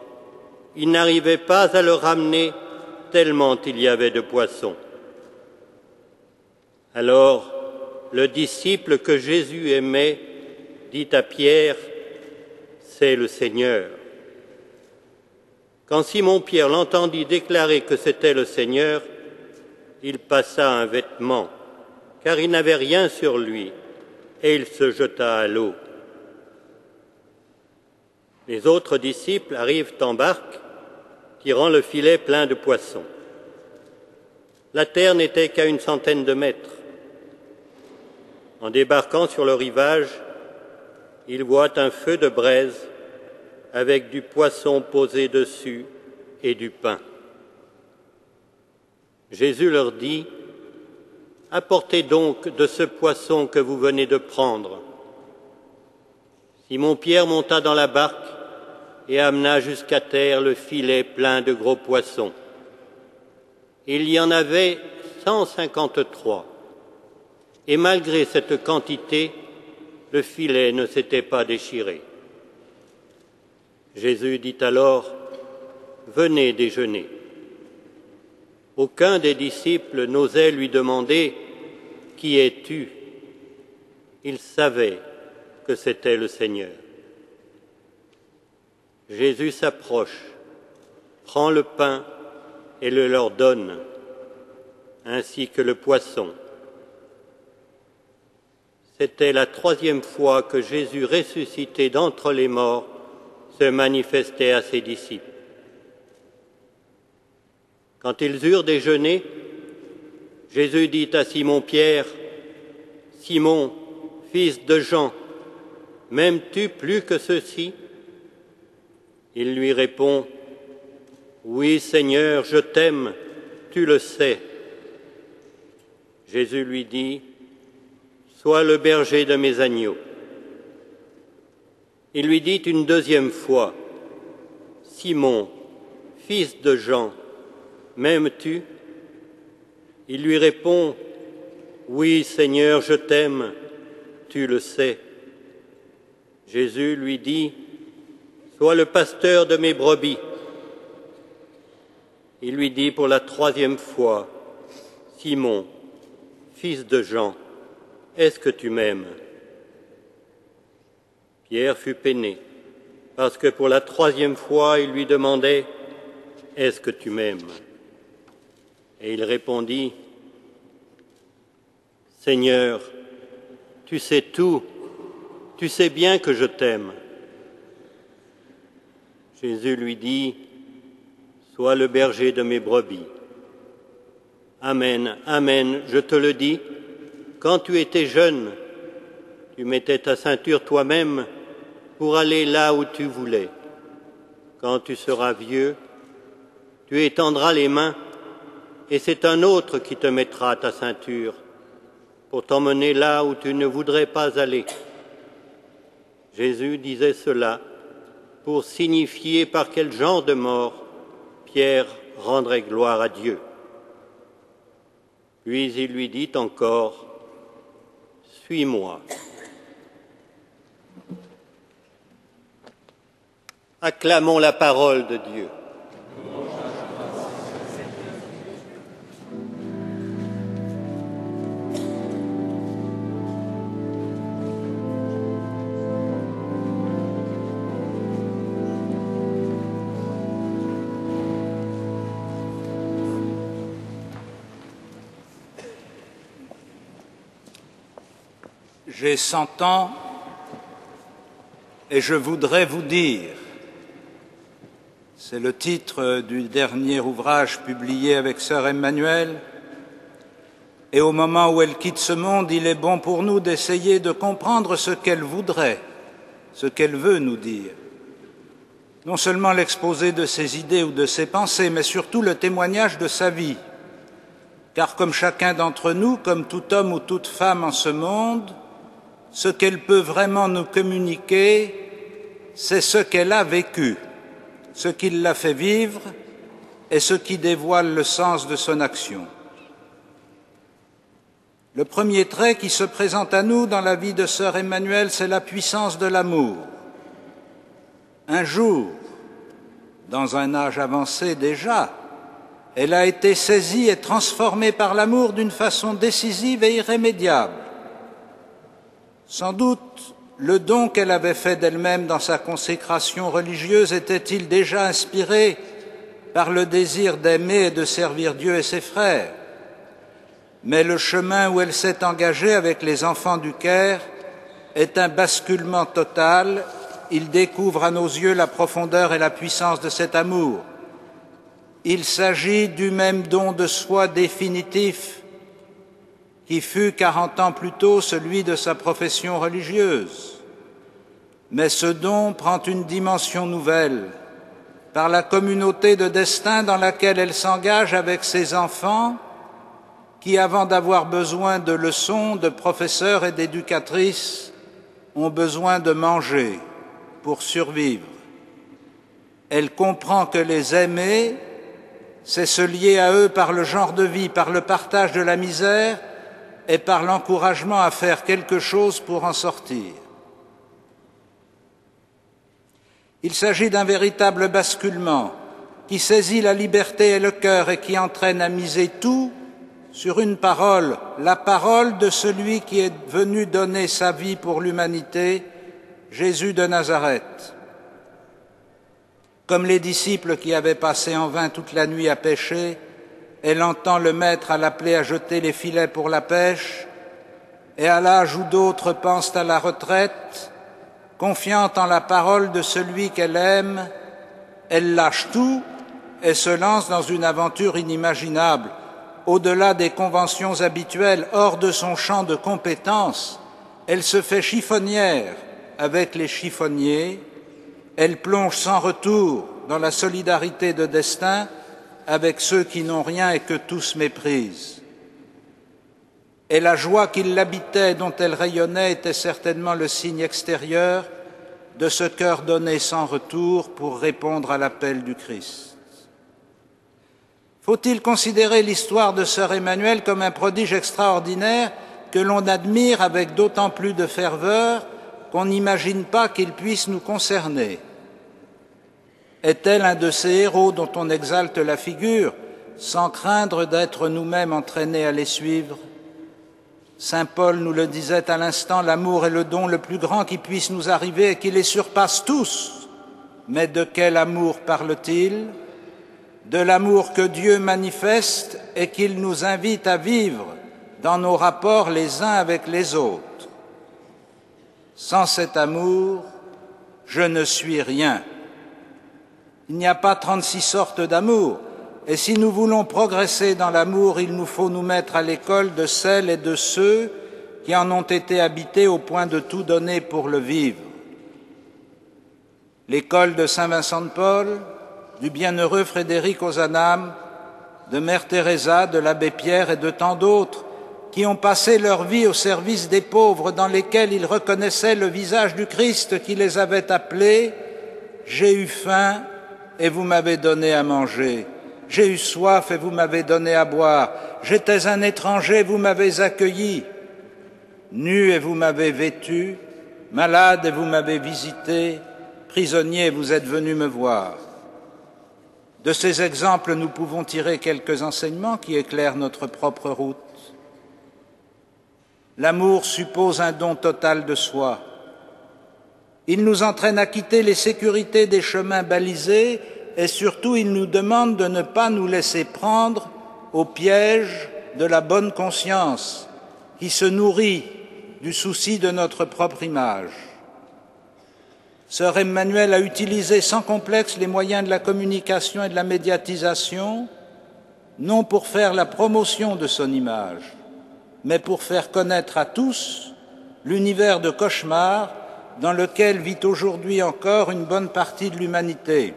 ils n'arrivaient pas à le ramener tellement il y avait de poissons. Alors, le disciple que Jésus aimait dit à Pierre : « C'est le Seigneur. » Quand Simon-Pierre l'entendit déclarer que c'était le Seigneur, il passa un vêtement, car il n'avait rien sur lui, et il se jeta à l'eau. Les autres disciples arrivent en barque, tirant le filet plein de poissons. La terre n'était qu'à 100 de mètres. En débarquant sur le rivage, ils voient un feu de braise avec du poisson posé dessus et du pain. Jésus leur dit : « Apportez donc de ce poisson que vous venez de prendre. » Simon-Pierre monta dans la barque et amena jusqu'à terre le filet plein de gros poissons. Il y en avait 153. Et malgré cette quantité, le filet ne s'était pas déchiré. Jésus dit alors : « Venez déjeuner. » Aucun des disciples n'osait lui demander : « Qui es-tu » Il savait que c'était le Seigneur. Jésus s'approche, prend le pain et le leur donne, ainsi que le poisson. C'était la 3e fois que Jésus, ressuscité d'entre les morts, se manifestait à ses disciples. Quand ils eurent déjeuné, Jésus dit à Simon-Pierre : « Simon, fils de Jean, m'aimes-tu plus que ceux-ci » Il lui répond : « Oui, Seigneur, je t'aime, tu le sais. » Jésus lui dit : « Sois le berger de mes agneaux. » Il lui dit une 2e fois : « Simon, fils de Jean, m'aimes-tu » Il lui répond : « Oui, Seigneur, je t'aime, tu le sais. » Jésus lui dit : « Sois le pasteur de mes brebis. » Il lui dit pour la 3e fois : « Simon, fils de Jean, est-ce que tu m'aimes » Pierre fut peiné, parce que pour la 3e fois, il lui demandait : « Est-ce que tu m'aimes » Et il répondit : « Seigneur, tu sais tout, tu sais bien que je t'aime. » Jésus lui dit, « Sois le berger de mes brebis. » Amen, amen, je te le dis, quand tu étais jeune, tu mettais ta ceinture toi-même pour aller là où tu voulais. Quand tu seras vieux, tu étendras les mains et c'est un autre qui te mettra ta ceinture pour t'emmener là où tu ne voudrais pas aller. Jésus disait cela pour signifier par quel genre de mort Pierre rendrait gloire à Dieu. Puis il lui dit encore, « Suis-moi. » Acclamons la parole de Dieu. J'ai 100 ans et je voudrais vous dire, c'est le titre du dernier ouvrage publié avec sœur Emmanuelle, et au moment où elle quitte ce monde, il est bon pour nous d'essayer de comprendre ce qu'elle voudrait, ce qu'elle veut nous dire. Non seulement l'exposé de ses idées ou de ses pensées, mais surtout le témoignage de sa vie. Car comme chacun d'entre nous, comme tout homme ou toute femme en ce monde, ce qu'elle peut vraiment nous communiquer, c'est ce qu'elle a vécu, ce qui l'a fait vivre et ce qui dévoile le sens de son action. Le premier trait qui se présente à nous dans la vie de sœur Emmanuelle, c'est la puissance de l'amour. Un jour, dans un âge avancé déjà, elle a été saisie et transformée par l'amour d'une façon décisive et irrémédiable. Sans doute, le don qu'elle avait fait d'elle-même dans sa consécration religieuse était-il déjà inspiré par le désir d'aimer et de servir Dieu et ses frères. Mais le chemin où elle s'est engagée avec les enfants du Caire est un basculement total. Il découvre à nos yeux la profondeur et la puissance de cet amour. Il s'agit du même don de soi définitif qui fut 40 ans plus tôt celui de sa profession religieuse. Mais ce don prend une dimension nouvelle par la communauté de destin dans laquelle elle s'engage avec ses enfants qui, avant d'avoir besoin de leçons, de professeurs et d'éducatrices, ont besoin de manger pour survivre. Elle comprend que les aimer, c'est se lier à eux par le genre de vie, par le partage de la misère et par l'encouragement à faire quelque chose pour en sortir. Il s'agit d'un véritable basculement qui saisit la liberté et le cœur et qui entraîne à miser tout sur une parole, la parole de celui qui est venu donner sa vie pour l'humanité, Jésus de Nazareth. Comme les disciples qui avaient passé en vain toute la nuit à pêcher, elle entend le Maître à l'appeler à jeter les filets pour la pêche, et à l'âge où d'autres pensent à la retraite, confiante en la parole de celui qu'elle aime, elle lâche tout et se lance dans une aventure inimaginable, au-delà des conventions habituelles, hors de son champ de compétences. Elle se fait chiffonnière avec les chiffonniers, elle plonge sans retour dans la solidarité de destin avec ceux qui n'ont rien et que tous méprisent. Et la joie qui l'habitait, dont elle rayonnait, était certainement le signe extérieur de ce cœur donné sans retour pour répondre à l'appel du Christ. Faut-il considérer l'histoire de sœur Emmanuelle comme un prodige extraordinaire que l'on admire avec d'autant plus de ferveur qu'on n'imagine pas qu'il puisse nous concerner? Est-elle un de ces héros dont on exalte la figure sans craindre d'être nous-mêmes entraînés à les suivre? Saint Paul nous le disait à l'instant, l'amour est le don le plus grand qui puisse nous arriver et qui les surpasse tous. Mais de quel amour parle-t-il? De l'amour que Dieu manifeste et qu'il nous invite à vivre dans nos rapports les uns avec les autres. Sans cet amour, je ne suis rien. Il n'y a pas 36 sortes d'amour, et si nous voulons progresser dans l'amour, il nous faut nous mettre à l'école de celles et de ceux qui en ont été habités au point de tout donner pour le vivre. L'école de Saint Vincent de Paul, du bienheureux Frédéric Ozanam, de Mère Teresa, de l'abbé Pierre et de tant d'autres qui ont passé leur vie au service des pauvres dans lesquels ils reconnaissaient le visage du Christ qui les avait appelés « J'ai eu faim et vous m'avez donné à manger, j'ai eu soif et vous m'avez donné à boire, j'étais un étranger, vous m'avez accueilli, nu et vous m'avez vêtu, malade et vous m'avez visité, prisonnier et vous êtes venu me voir ». De ces exemples, nous pouvons tirer quelques enseignements qui éclairent notre propre route. L'amour suppose un don total de soi. Il nous entraîne à quitter les sécurités des chemins balisés et surtout il nous demande de ne pas nous laisser prendre au piège de la bonne conscience qui se nourrit du souci de notre propre image. Sœur Emmanuelle a utilisé sans complexe les moyens de la communication et de la médiatisation, non pour faire la promotion de son image, mais pour faire connaître à tous l'univers de cauchemar dans lequel vit aujourd'hui encore une bonne partie de l'humanité.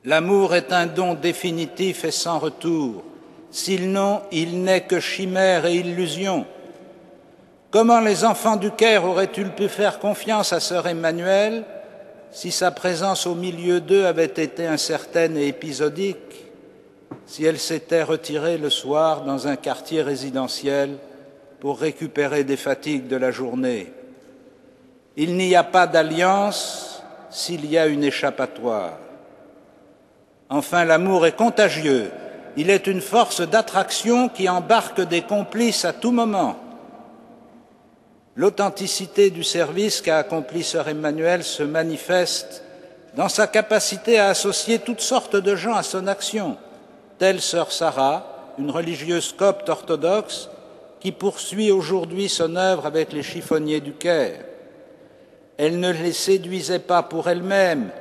L'amour est un don définitif et sans retour. Sinon, il n'est que chimère et illusion. Comment les enfants du Caire auraient-ils pu faire confiance à sœur Emmanuelle si sa présence au milieu d'eux avait été incertaine et épisodique, si elle s'était retirée le soir dans un quartier résidentiel pour récupérer des fatigues de la journée? Il n'y a pas d'alliance s'il y a une échappatoire. Enfin, l'amour est contagieux. Il est une force d'attraction qui embarque des complices à tout moment. L'authenticité du service qu'a accompli sœur Emmanuelle se manifeste dans sa capacité à associer toutes sortes de gens à son action, telle sœur Sarah, une religieuse copte orthodoxe qui poursuit aujourd'hui son œuvre avec les chiffonniers du Caire. Elle ne les séduisait pas pour elle-même,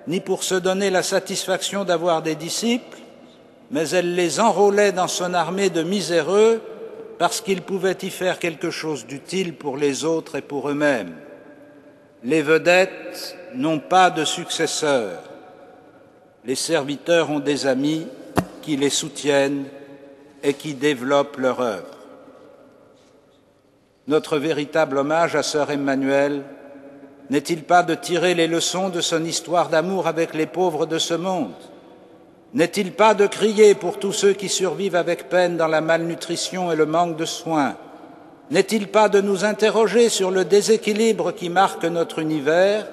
ni pour se donner la satisfaction d'avoir des disciples, mais elle les enrôlait dans son armée de miséreux parce qu'ils pouvaient y faire quelque chose d'utile pour les autres et pour eux-mêmes. Les vedettes n'ont pas de successeurs. Les serviteurs ont des amis qui les soutiennent et qui développent leur œuvre. Notre véritable hommage à sœur Emmanuelle n'est-il pas de tirer les leçons de son histoire d'amour avec les pauvres de ce monde? N'est-il pas de crier pour tous ceux qui survivent avec peine dans la malnutrition et le manque de soins? N'est-il pas de nous interroger sur le déséquilibre qui marque notre univers?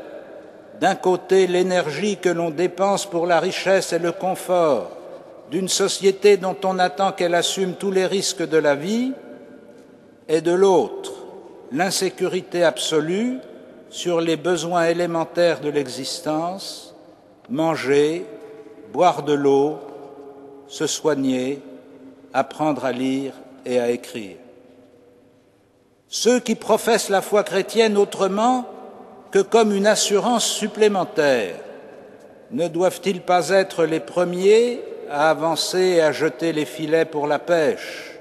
D'un côté, l'énergie que l'on dépense pour la richesse et le confort d'une société dont on attend qu'elle assume tous les risques de la vie, et de l'autre, l'insécurité absolue sur les besoins élémentaires de l'existence, manger, boire de l'eau, se soigner, apprendre à lire et à écrire. Ceux qui professent la foi chrétienne autrement que comme une assurance supplémentaire ne doivent-ils pas être les premiers à avancer et à jeter les filets pour la pêche,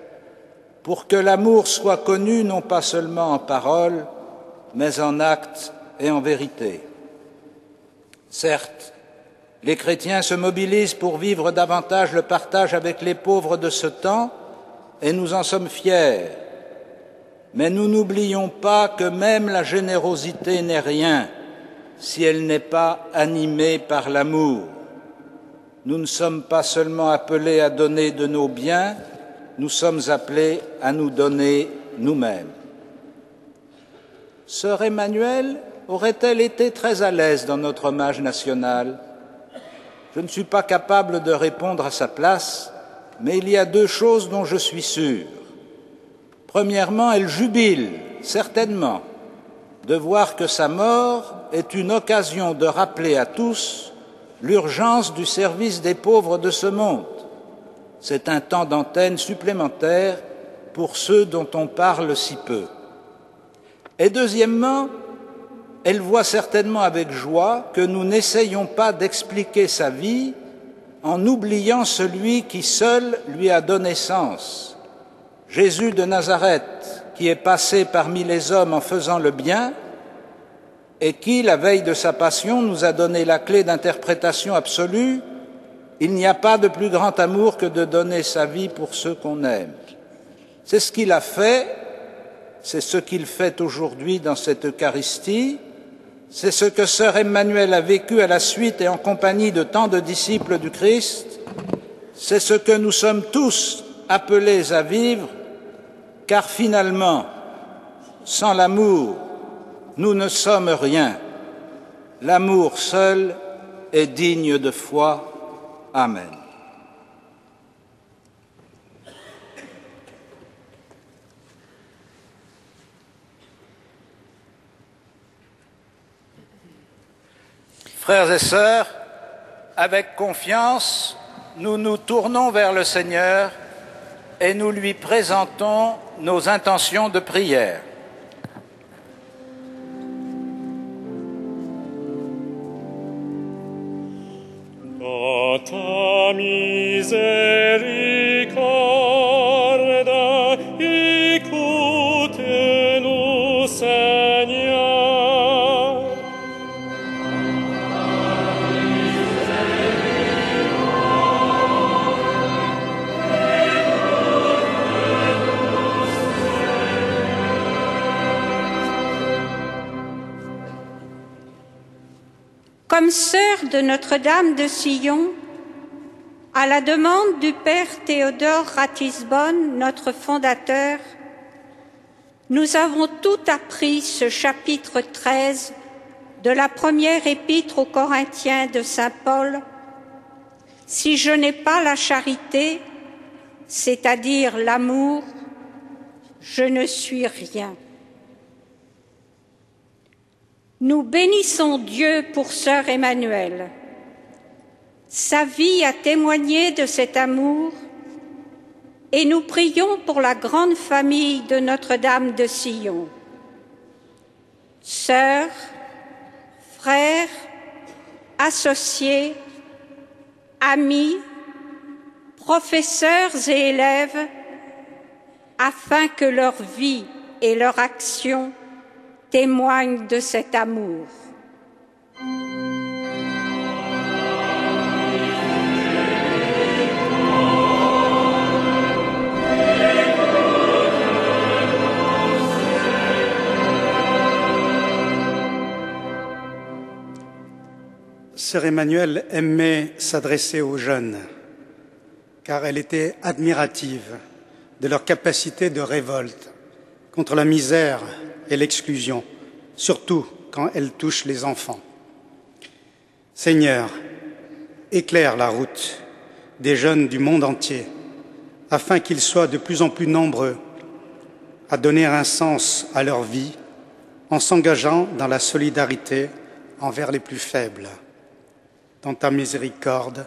pour que l'amour soit connu non pas seulement en parole, mais en actes et en vérité? Certes, les chrétiens se mobilisent pour vivre davantage le partage avec les pauvres de ce temps, et nous en sommes fiers. Mais nous n'oublions pas que même la générosité n'est rien si elle n'est pas animée par l'amour. Nous ne sommes pas seulement appelés à donner de nos biens, nous sommes appelés à nous donner nous-mêmes. Sœur Emmanuelle aurait-elle été très à l'aise dans notre hommage national? Je ne suis pas capable de répondre à sa place, mais il y a deux choses dont je suis sûr. Premièrement, elle jubile, certainement, de voir que sa mort est une occasion de rappeler à tous l'urgence du service des pauvres de ce monde. C'est un temps d'antenne supplémentaire pour ceux dont on parle si peu. Et deuxièmement, elle voit certainement avec joie que nous n'essayons pas d'expliquer sa vie en oubliant celui qui seul lui a donné sens, Jésus de Nazareth, qui est passé parmi les hommes en faisant le bien et qui, la veille de sa passion, nous a donné la clé d'interprétation absolue. Il n'y a pas de plus grand amour que de donner sa vie pour ceux qu'on aime. C'est ce qu'il a fait, c'est ce qu'il fait aujourd'hui dans cette Eucharistie, c'est ce que sœur Emmanuelle a vécu à la suite et en compagnie de tant de disciples du Christ, c'est ce que nous sommes tous appelés à vivre, car finalement, sans l'amour, nous ne sommes rien. L'amour seul est digne de foi. Amen. Frères et sœurs, avec confiance, nous nous tournons vers le Seigneur et nous lui présentons nos intentions de prière. Dans ta miséricorde, écoute-nous, Seigneur. Comme sœur de Notre-Dame de Sion, à la demande du Père Théodore Ratisbonne, notre fondateur, nous avons tout appris ce chapitre 13 de la première épître aux Corinthiens de saint Paul. Si je n'ai pas la charité, c'est-à-dire l'amour, je ne suis rien. Nous bénissons Dieu pour sœur Emmanuelle. Sa vie a témoigné de cet amour et nous prions pour la grande famille de Notre-Dame de Sion. Sœurs, frères, associés, amis, professeurs et élèves, afin que leur vie et leur action témoignent de cet amour. Sœur Emmanuelle aimait s'adresser aux jeunes, car elle était admirative de leur capacité de révolte contre la misère et l'exclusion, surtout quand elle touche les enfants. Seigneur, éclaire la route des jeunes du monde entier, afin qu'ils soient de plus en plus nombreux à donner un sens à leur vie en s'engageant dans la solidarité envers les plus faibles. Dans ta miséricorde,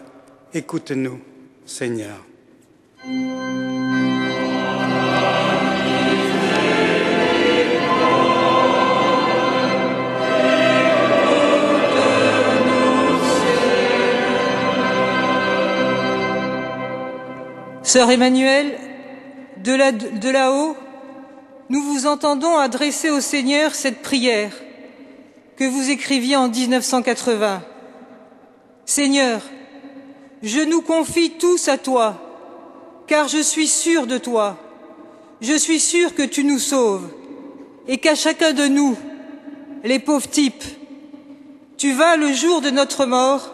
écoute-nous, Seigneur. Sœur Emmanuelle, de là-haut, nous vous entendons adresser au Seigneur cette prière que vous écriviez en 1980. Seigneur, je nous confie tous à toi, car je suis sûr de toi. Je suis sûr que tu nous sauves et qu'à chacun de nous, les pauvres types, tu vas le jour de notre mort,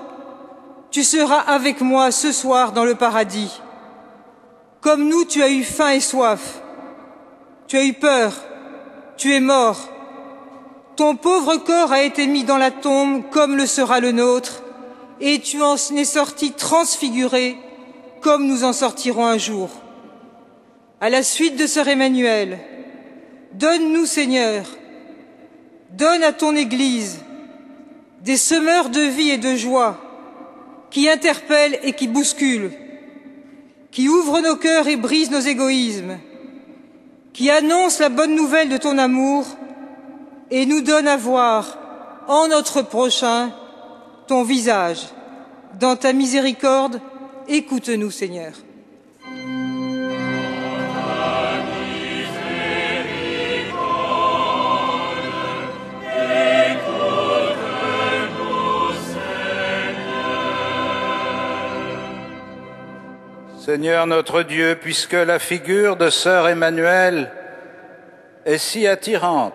tu seras avec moi ce soir dans le paradis. Comme nous, tu as eu faim et soif, tu as eu peur, tu es mort. Ton pauvre corps a été mis dans la tombe comme le sera le nôtre, et tu en es sorti transfiguré comme nous en sortirons un jour. À la suite de sœur Emmanuelle, donne-nous, Seigneur, donne à ton Église des semeurs de vie et de joie qui interpellent et qui bousculent, qui ouvrent nos cœurs et brisent nos égoïsmes, qui annoncent la bonne nouvelle de ton amour et nous donnent à voir en notre prochain ton visage. Dans ta miséricorde, écoute-nous, Seigneur. Seigneur notre Dieu, puisque la figure de sœur Emmanuel est si attirante,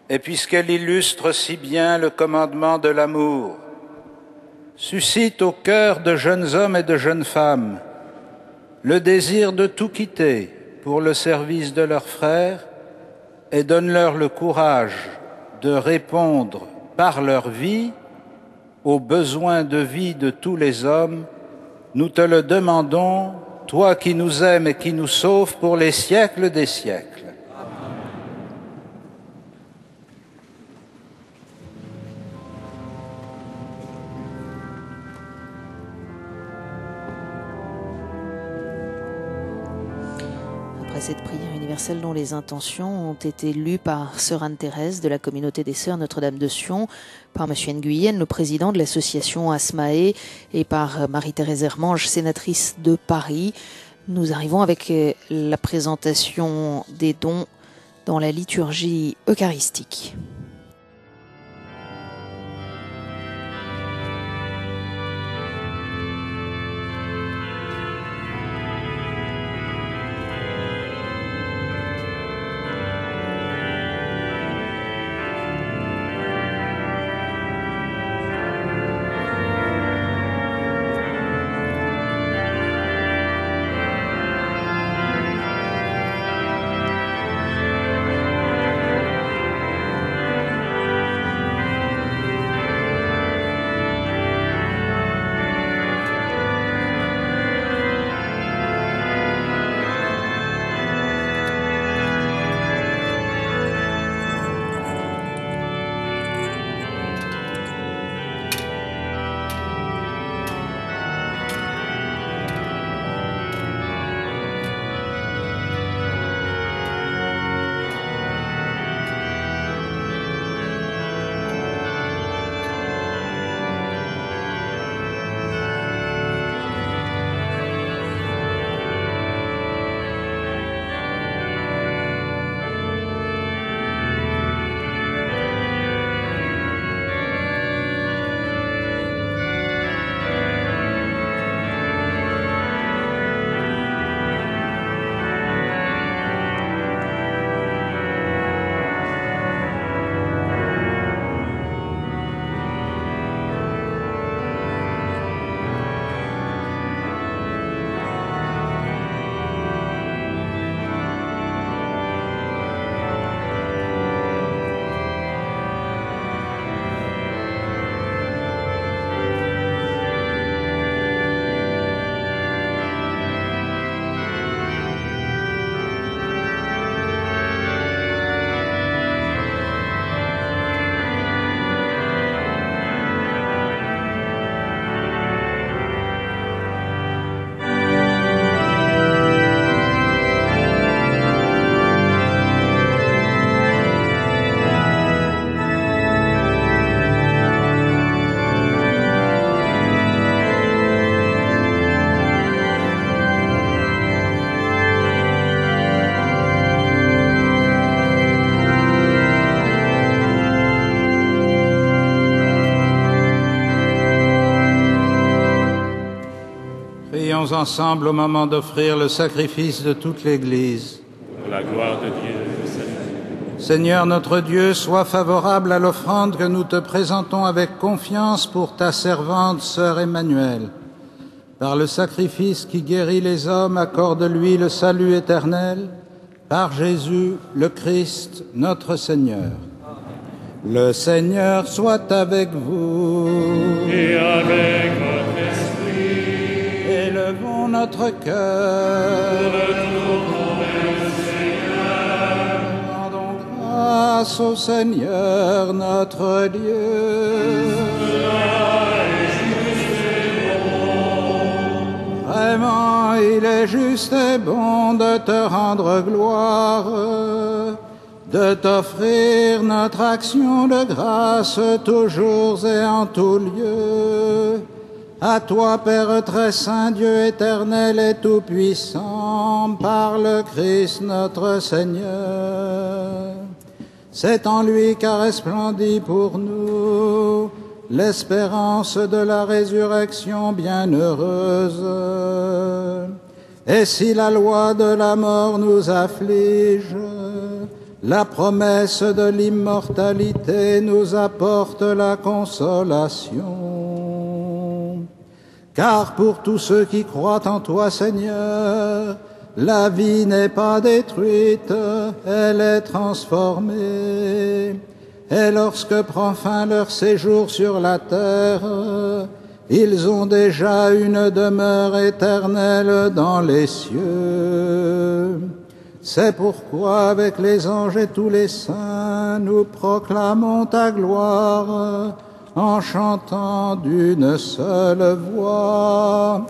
et puisqu'elle illustre si bien le commandement de l'amour, suscite au cœur de jeunes hommes et de jeunes femmes le désir de tout quitter pour le service de leurs frères et donne-leur le courage de répondre par leur vie aux besoins de vie de tous les hommes. Nous te le demandons, toi qui nous aimes et qui nous sauves pour les siècles des siècles. Après cette prière universelle dont les intentions ont été lues par Sœur Anne-Thérèse de la communauté des Sœurs Notre-Dame de Sion, par M. Nguyen, le président de l'association Asmae, et par Marie-Thérèse Hermange, sénatrice de Paris, nous arrivons avec la présentation des dons dans la liturgie eucharistique. Prions ensemble au moment d'offrir le sacrifice de toute l'Église. Pour la gloire de Dieu et le salut. Seigneur notre Dieu, sois favorable à l'offrande que nous te présentons avec confiance pour ta servante, sœur Emmanuel. Par le sacrifice qui guérit les hommes, accorde-lui le salut éternel. Par Jésus, le Christ, notre Seigneur. Le Seigneur soit avec vous. Et avec votre esprit. Élevons notre cœur. Rendons grâce au Seigneur notre Dieu. Vraiment, il est juste et bon de te rendre gloire, de t'offrir notre action de grâce toujours et en tout lieu. À toi, Père très saint, Dieu éternel et tout-puissant, par le Christ notre Seigneur. C'est en lui qu'a resplendi pour nous l'espérance de la résurrection bienheureuse. Et si la loi de la mort nous afflige, la promesse de l'immortalité nous apporte la consolation. Car pour tous ceux qui croient en toi, Seigneur, la vie n'est pas détruite, elle est transformée. Et lorsque prend fin leur séjour sur la terre, ils ont déjà une demeure éternelle dans les cieux. C'est pourquoi, avec les anges et tous les saints, nous proclamons ta gloire en chantant d'une seule voix.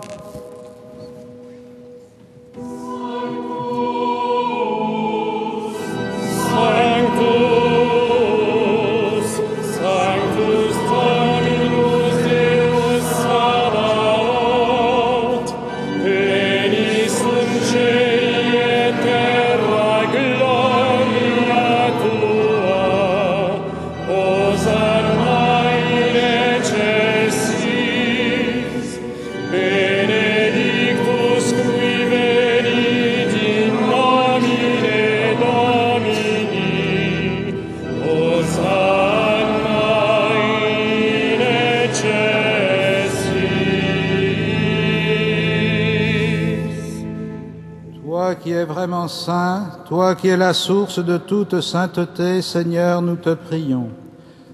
Qui est vraiment saint, toi qui es la source de toute sainteté, Seigneur, nous te prions.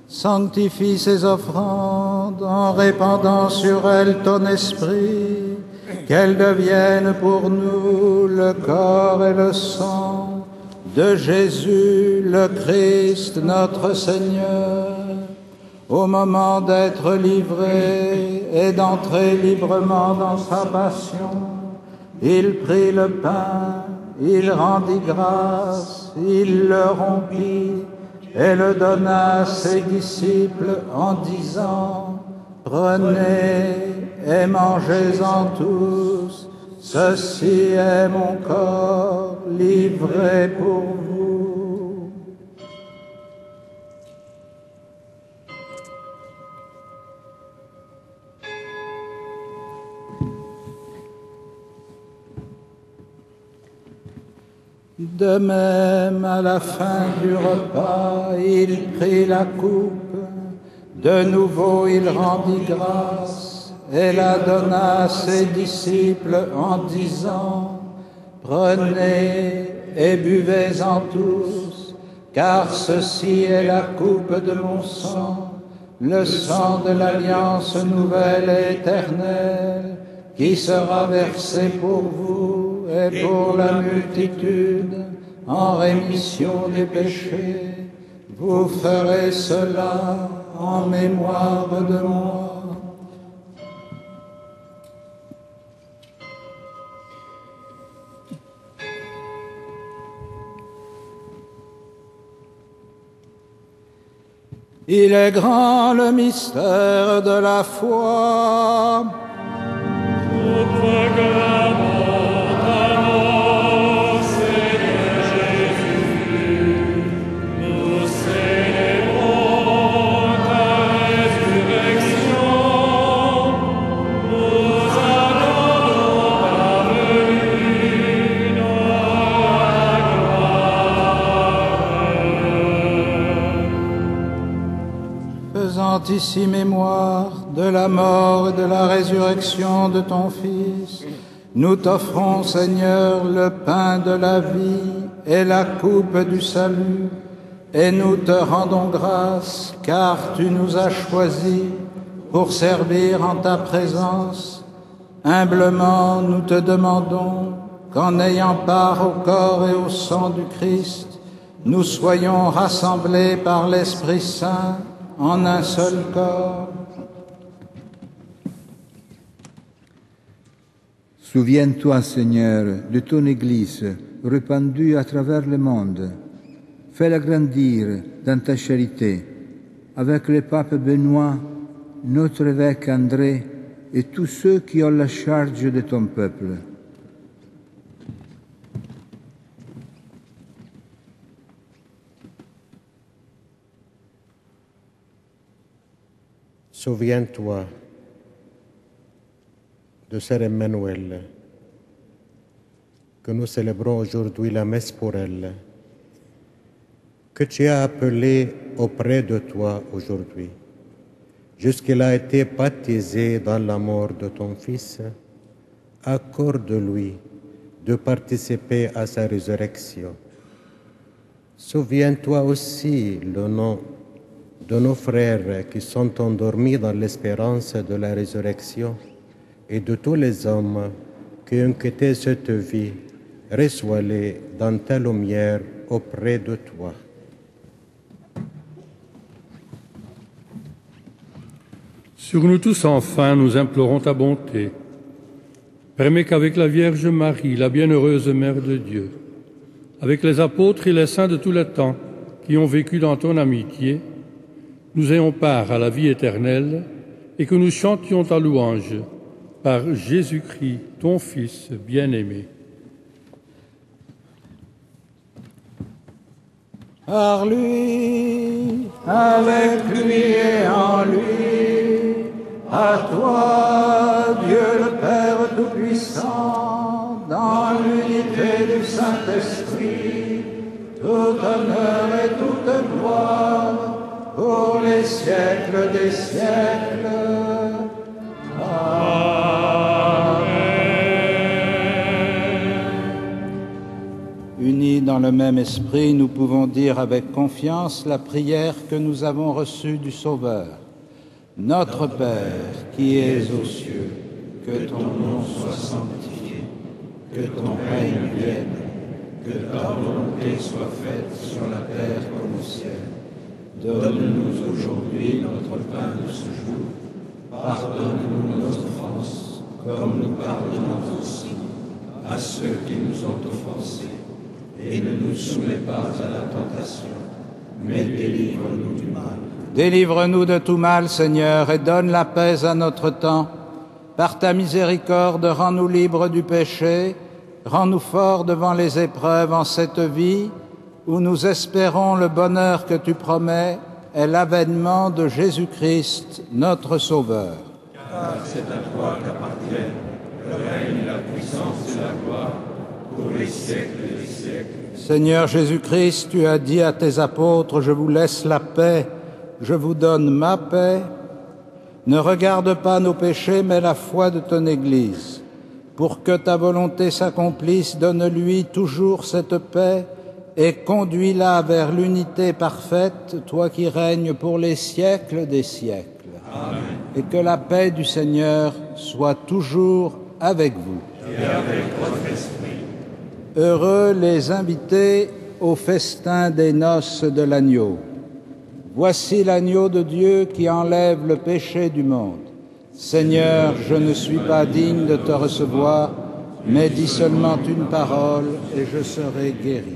Sanctifie ces offrandes en répandant sur elles ton esprit, qu'elles deviennent pour nous le corps et le sang de Jésus, le Christ, notre Seigneur. Au moment d'être livré et d'entrer librement dans sa passion, il prit le pain, il rendit grâce, il le rompit et le donna à ses disciples en disant: prenez et mangez-en tous, ceci est mon corps livré pour vous. De même, à la fin du repas, il prit la coupe. De nouveau, il rendit grâce et la donna à ses disciples en disant: prenez et buvez-en tous, car ceci est la coupe de mon sang, le sang de l'alliance nouvelle et éternelle, qui sera versé pour vous et pour la multitude en rémission des péchés. Vous ferez cela en mémoire de moi. Il est grand le mystère de la foi. Nous proclamons ta mort, Seigneur Jésus. Nous célébrons ta résurrection. Nous attendons ta venue dans la gloire. Faisant ici mémoire de la mort et de la résurrection de ton Fils, nous t'offrons, Seigneur, le pain de la vie et la coupe du salut, et nous te rendons grâce, car tu nous as choisis pour servir en ta présence. Humblement, nous te demandons qu'en ayant part au corps et au sang du Christ, nous soyons rassemblés par l'Esprit Saint en un seul corps. Souviens-toi, Seigneur, de ton Église répandue à travers le monde fais-la grandir dans ta charité, avec le pape Benoît, notre évêque André et tous ceux qui ont la charge de ton peuple. Souviens-toi de Sœur Emmanuel, que nous célébrons aujourd'hui la messe pour elle, que tu as appelée auprès de toi aujourd'hui. Jusqu'elle a été baptisée dans la mort de ton Fils, accorde-lui de participer à sa résurrection. Souviens-toi aussi le nom de nos frères qui sont endormis dans l'espérance de la résurrection et de tous les hommes qui ont quitté cette vie, reçois-les dans ta lumière auprès de toi. Sur nous tous, enfin, nous implorons ta bonté. Permets qu'avec la Vierge Marie, la bienheureuse Mère de Dieu, avec les apôtres et les saints de tout le temps qui ont vécu dans ton amitié, nous ayons part à la vie éternelle et que nous chantions ta louange par Jésus-Christ, ton Fils bien-aimé. Par lui, avec lui et en lui, à toi, Dieu le Père Tout-Puissant, dans l'unité du Saint-Esprit, tout honneur et toute gloire, pour les siècles des siècles. Amen. Unis dans le même esprit, nous pouvons dire avec confiance la prière que nous avons reçue du Sauveur. Notre Père, qui es aux cieux, que ton nom soit sanctifié, que ton règne vienne, que ta volonté soit faite sur la terre comme au ciel. Donne-nous aujourd'hui notre pain de ce jour. Pardonne-nous nos offenses, comme nous pardonnons aussi à ceux qui nous ont offensés. Et ne nous soumets pas à la tentation, mais délivre-nous du mal. Délivre-nous de tout mal, Seigneur, et donne la paix à notre temps. Par ta miséricorde, rends-nous libres du péché, rends-nous forts devant les épreuves en cette vie, où nous espérons le bonheur que tu promets et l'avènement de Jésus-Christ, notre Sauveur. Car c'est à toi qu'appartiennent le règne, la puissance et la gloire pour les siècles des siècles. Seigneur Jésus-Christ, tu as dit à tes apôtres, je vous laisse la paix, je vous donne ma paix. Ne regarde pas nos péchés, mais la foi de ton Église. Pour que ta volonté s'accomplisse, donne-lui toujours cette paix et conduis-la vers l'unité parfaite, toi qui règnes pour les siècles des siècles. Amen. Et que la paix du Seigneur soit toujours avec vous. Et avec votre esprit. Heureux les invités au festin des noces de l'agneau. Voici l'agneau de Dieu qui enlève le péché du monde. Seigneur, je ne suis pas digne de te recevoir, mais dis seulement une parole et je serai guéri.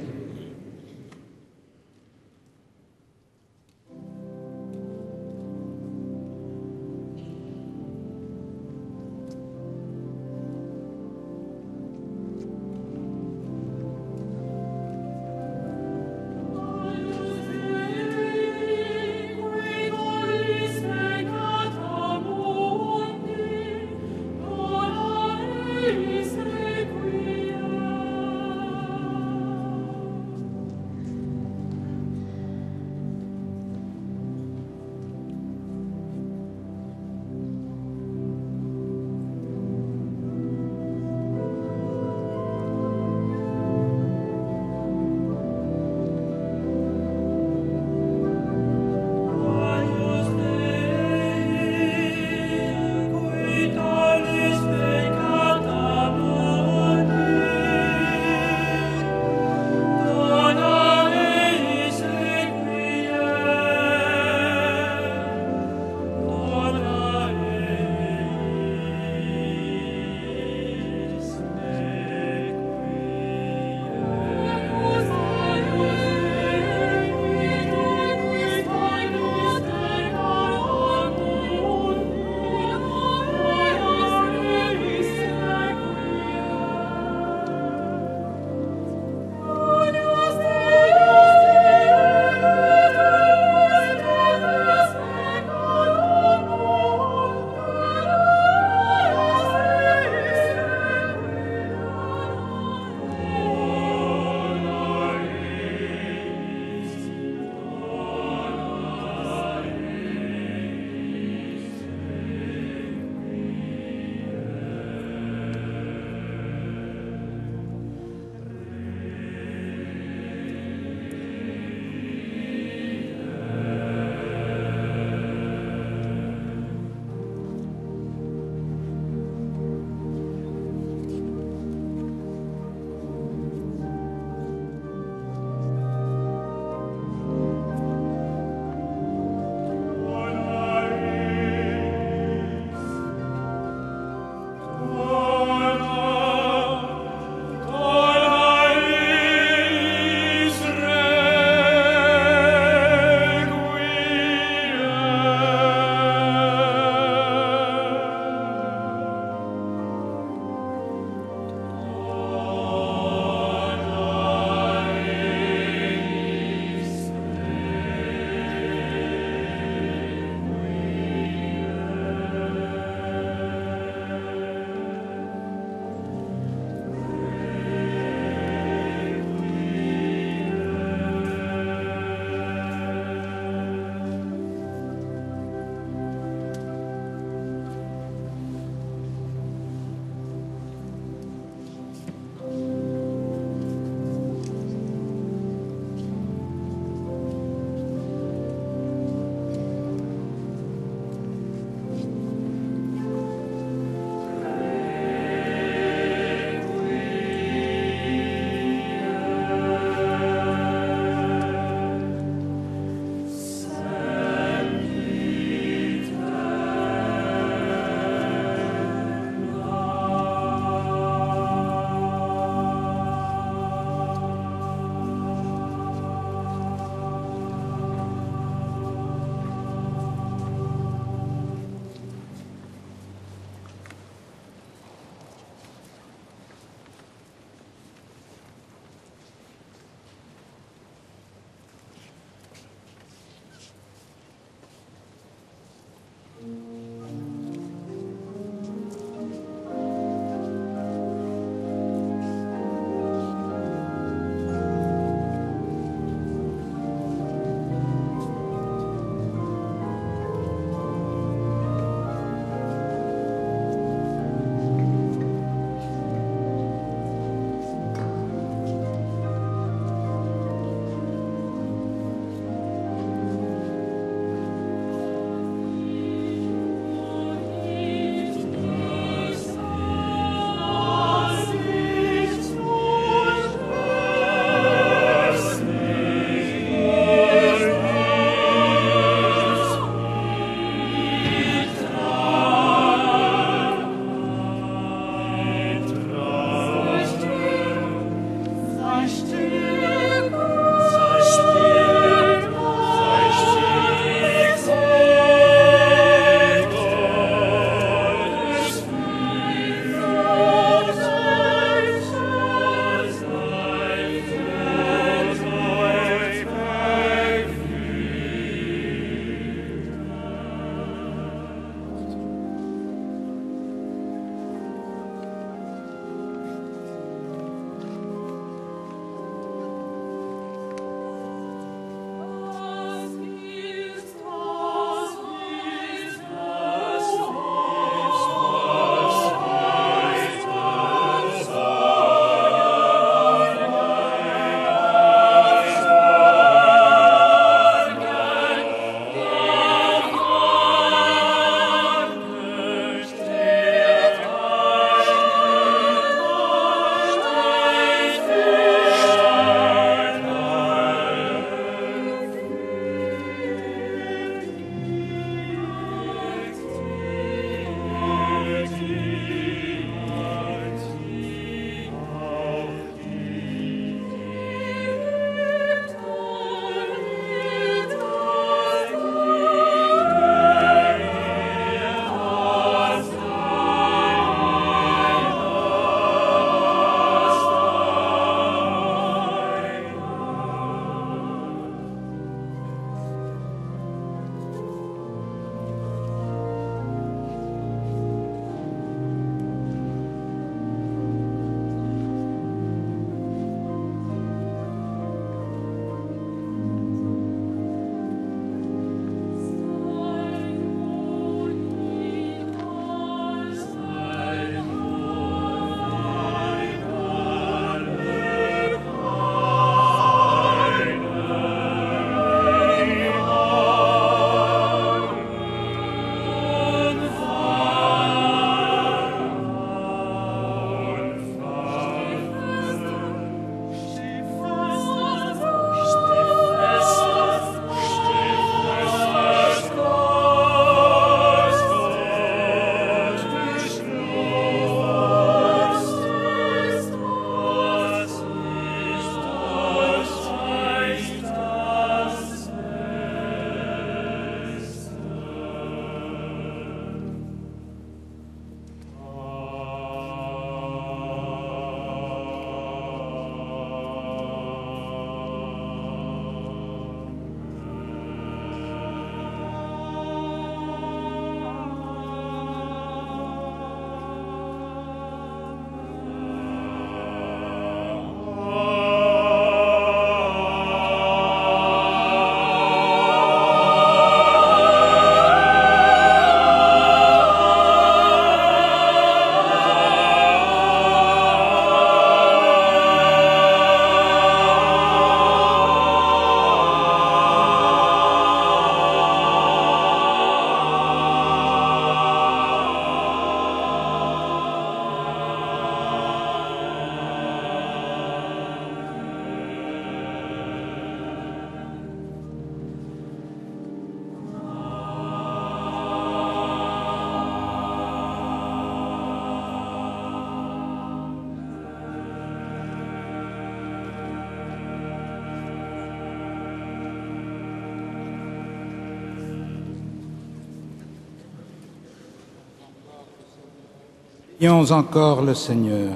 Prions encore le Seigneur.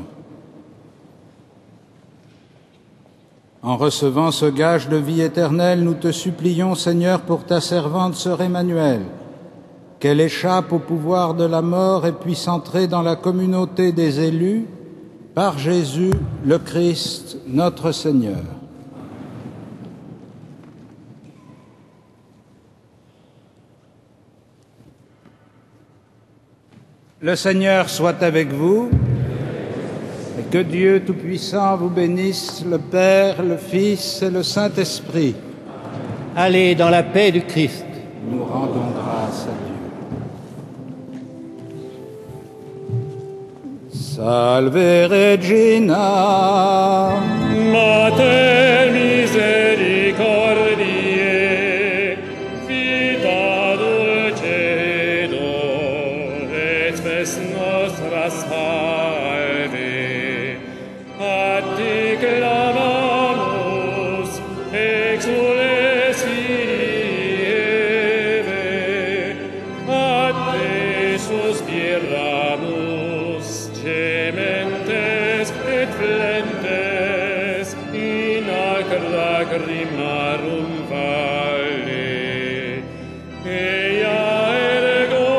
En recevant ce gage de vie éternelle, nous te supplions, Seigneur, pour ta servante sœur Emmanuel, qu'elle échappe au pouvoir de la mort et puisse entrer dans la communauté des élus par Jésus le Christ, notre Seigneur. Le Seigneur soit avec vous. Et que Dieu Tout-Puissant vous bénisse, le Père, le Fils et le Saint-Esprit. Allez dans la paix du Christ. Nous rendons grâce à Dieu. Salve Regina, Mater misericordiae, vita dulcedo, et spes nostra salve. A te clamamus, exules Eve, a te suspiramus, gementes et flentes, in ac lacrimarum valle. Ea ergo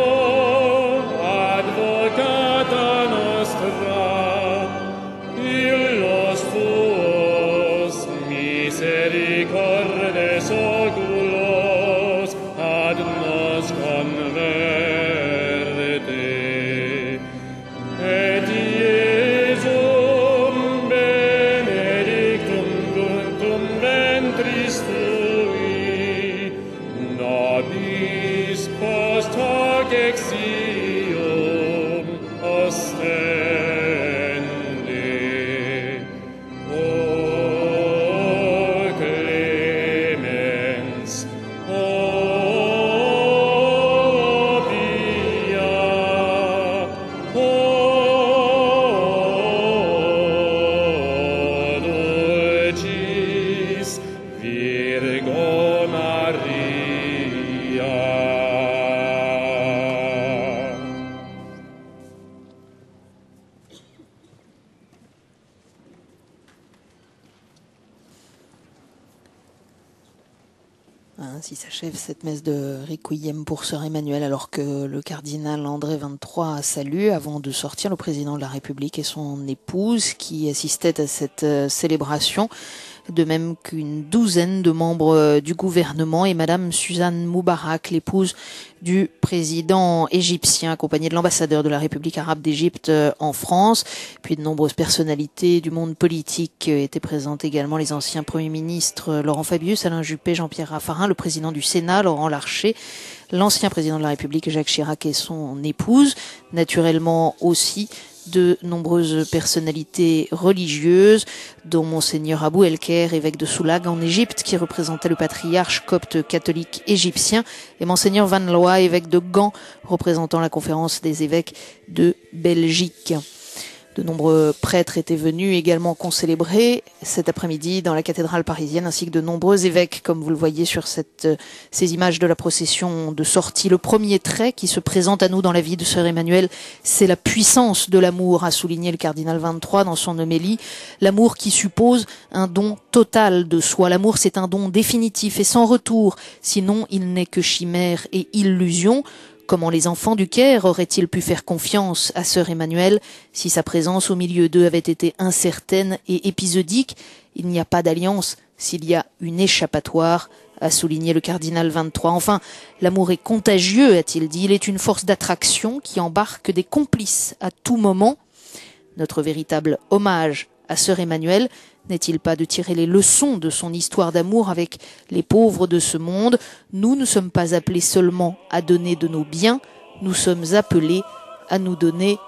advocata nostra, illos tuos misericordes oculos ad nos converte. Et Iesum benedictum fructum ventris tui, nobis post hoc exilium ostende. O clemens, o pia, o dulcis Virgo Maria. Ainsi s'achève cette messe de Requiem pour sœur Emmanuel, alors que le cardinal André XXIII salue, avant de sortir, le président de la République et son épouse qui assistaient à cette célébration, de même qu'une douzaine de membres du gouvernement et Madame Suzanne Moubarak, l'épouse du président égyptien, accompagnée de l'ambassadeur de la République arabe d'Égypte en France. Puis de nombreuses personnalités du monde politique étaient présentes également, les anciens premiers ministres Laurent Fabius, Alain Juppé, Jean-Pierre Raffarin, le président du Sénat, Laurent Larcher, l'ancien président de la République Jacques Chirac et son épouse, naturellement aussi de nombreuses personnalités religieuses, dont Monseigneur Abou El-Kher, évêque de Soulag en Égypte, qui représentait le patriarche copte catholique égyptien, et Monseigneur Van Looy, évêque de Gand, représentant la conférence des évêques de Belgique. De nombreux prêtres étaient venus également concélébrer cet après-midi dans la cathédrale parisienne, ainsi que de nombreux évêques, comme vous le voyez sur ces images de la procession de sortie. Le premier trait qui se présente à nous dans la vie de sœur Emmanuel, c'est la puissance de l'amour, a souligné le cardinal XXIII dans son homélie. L'amour qui suppose un don total de soi. L'amour, c'est un don définitif et sans retour, sinon il n'est que chimère et illusion. Comment les enfants du Caire auraient-ils pu faire confiance à sœur Emmanuel si sa présence au milieu d'eux avait été incertaine et épisodique? Il n'y a pas d'alliance s'il y a une échappatoire, a souligné le cardinal XXIII. Enfin, l'amour est contagieux, a-t-il dit. Il est une force d'attraction qui embarque des complices à tout moment. Notre véritable hommage à sœur Emmanuel n'est-il pas de tirer les leçons de son histoire d'amour avec les pauvres de ce monde? Nous ne sommes pas appelés seulement à donner de nos biens, nous sommes appelés à nous donner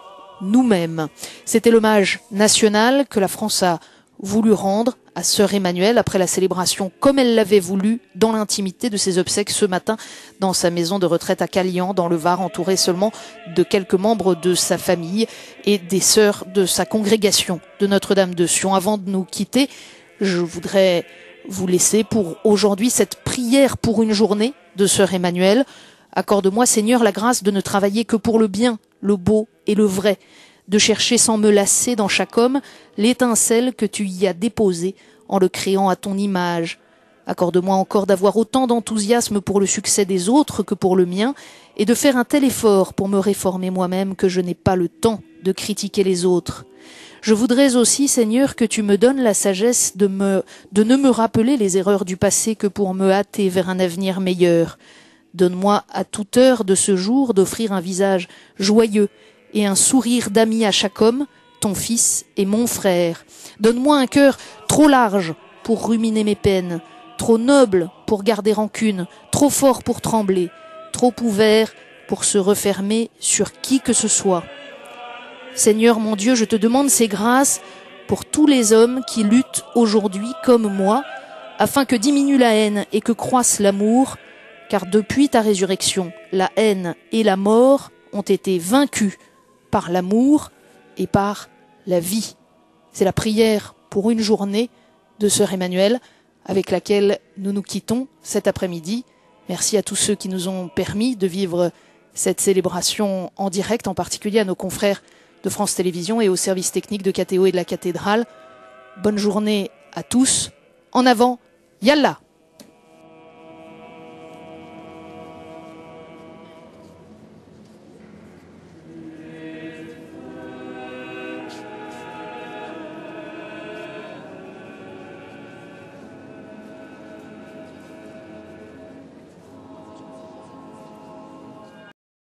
nous-mêmes. C'était l'hommage national que la France a voulu rendre à sœur Emmanuel après la célébration comme elle l'avait voulu dans l'intimité de ses obsèques ce matin dans sa maison de retraite à Calian dans le Var, entourée seulement de quelques membres de sa famille et des sœurs de sa congrégation de Notre-Dame de Sion. Avant de nous quitter, je voudrais vous laisser pour aujourd'hui cette prière pour une journée de sœur Emmanuel. Accorde-moi, Seigneur, la grâce de ne travailler que pour le bien, le beau et le vrai, de chercher sans me lasser dans chaque homme l'étincelle que tu y as déposée en le créant à ton image. Accorde-moi encore d'avoir autant d'enthousiasme pour le succès des autres que pour le mien, et de faire un tel effort pour me réformer moi-même que je n'ai pas le temps de critiquer les autres. Je voudrais aussi, Seigneur, que tu me donnes la sagesse de ne me rappeler les erreurs du passé que pour me hâter vers un avenir meilleur. Donne-moi à toute heure de ce jour d'offrir un visage joyeux et un sourire d'ami à chaque homme, ton fils et mon frère. Donne-moi un cœur trop large pour ruminer mes peines, trop noble pour garder rancune, trop fort pour trembler, trop ouvert pour se refermer sur qui que ce soit. Seigneur mon Dieu, je te demande ces grâces pour tous les hommes qui luttent aujourd'hui comme moi, afin que diminue la haine et que croisse l'amour, car depuis ta résurrection, la haine et la mort ont été vaincus par l'amour et par la vie. C'est la prière pour une journée de Sœur Emmanuelle avec laquelle nous nous quittons cet après-midi. Merci à tous ceux qui nous ont permis de vivre cette célébration en direct, en particulier à nos confrères de France Télévisions et au service technique de KTO et de la cathédrale. Bonne journée à tous. En avant, Yallah!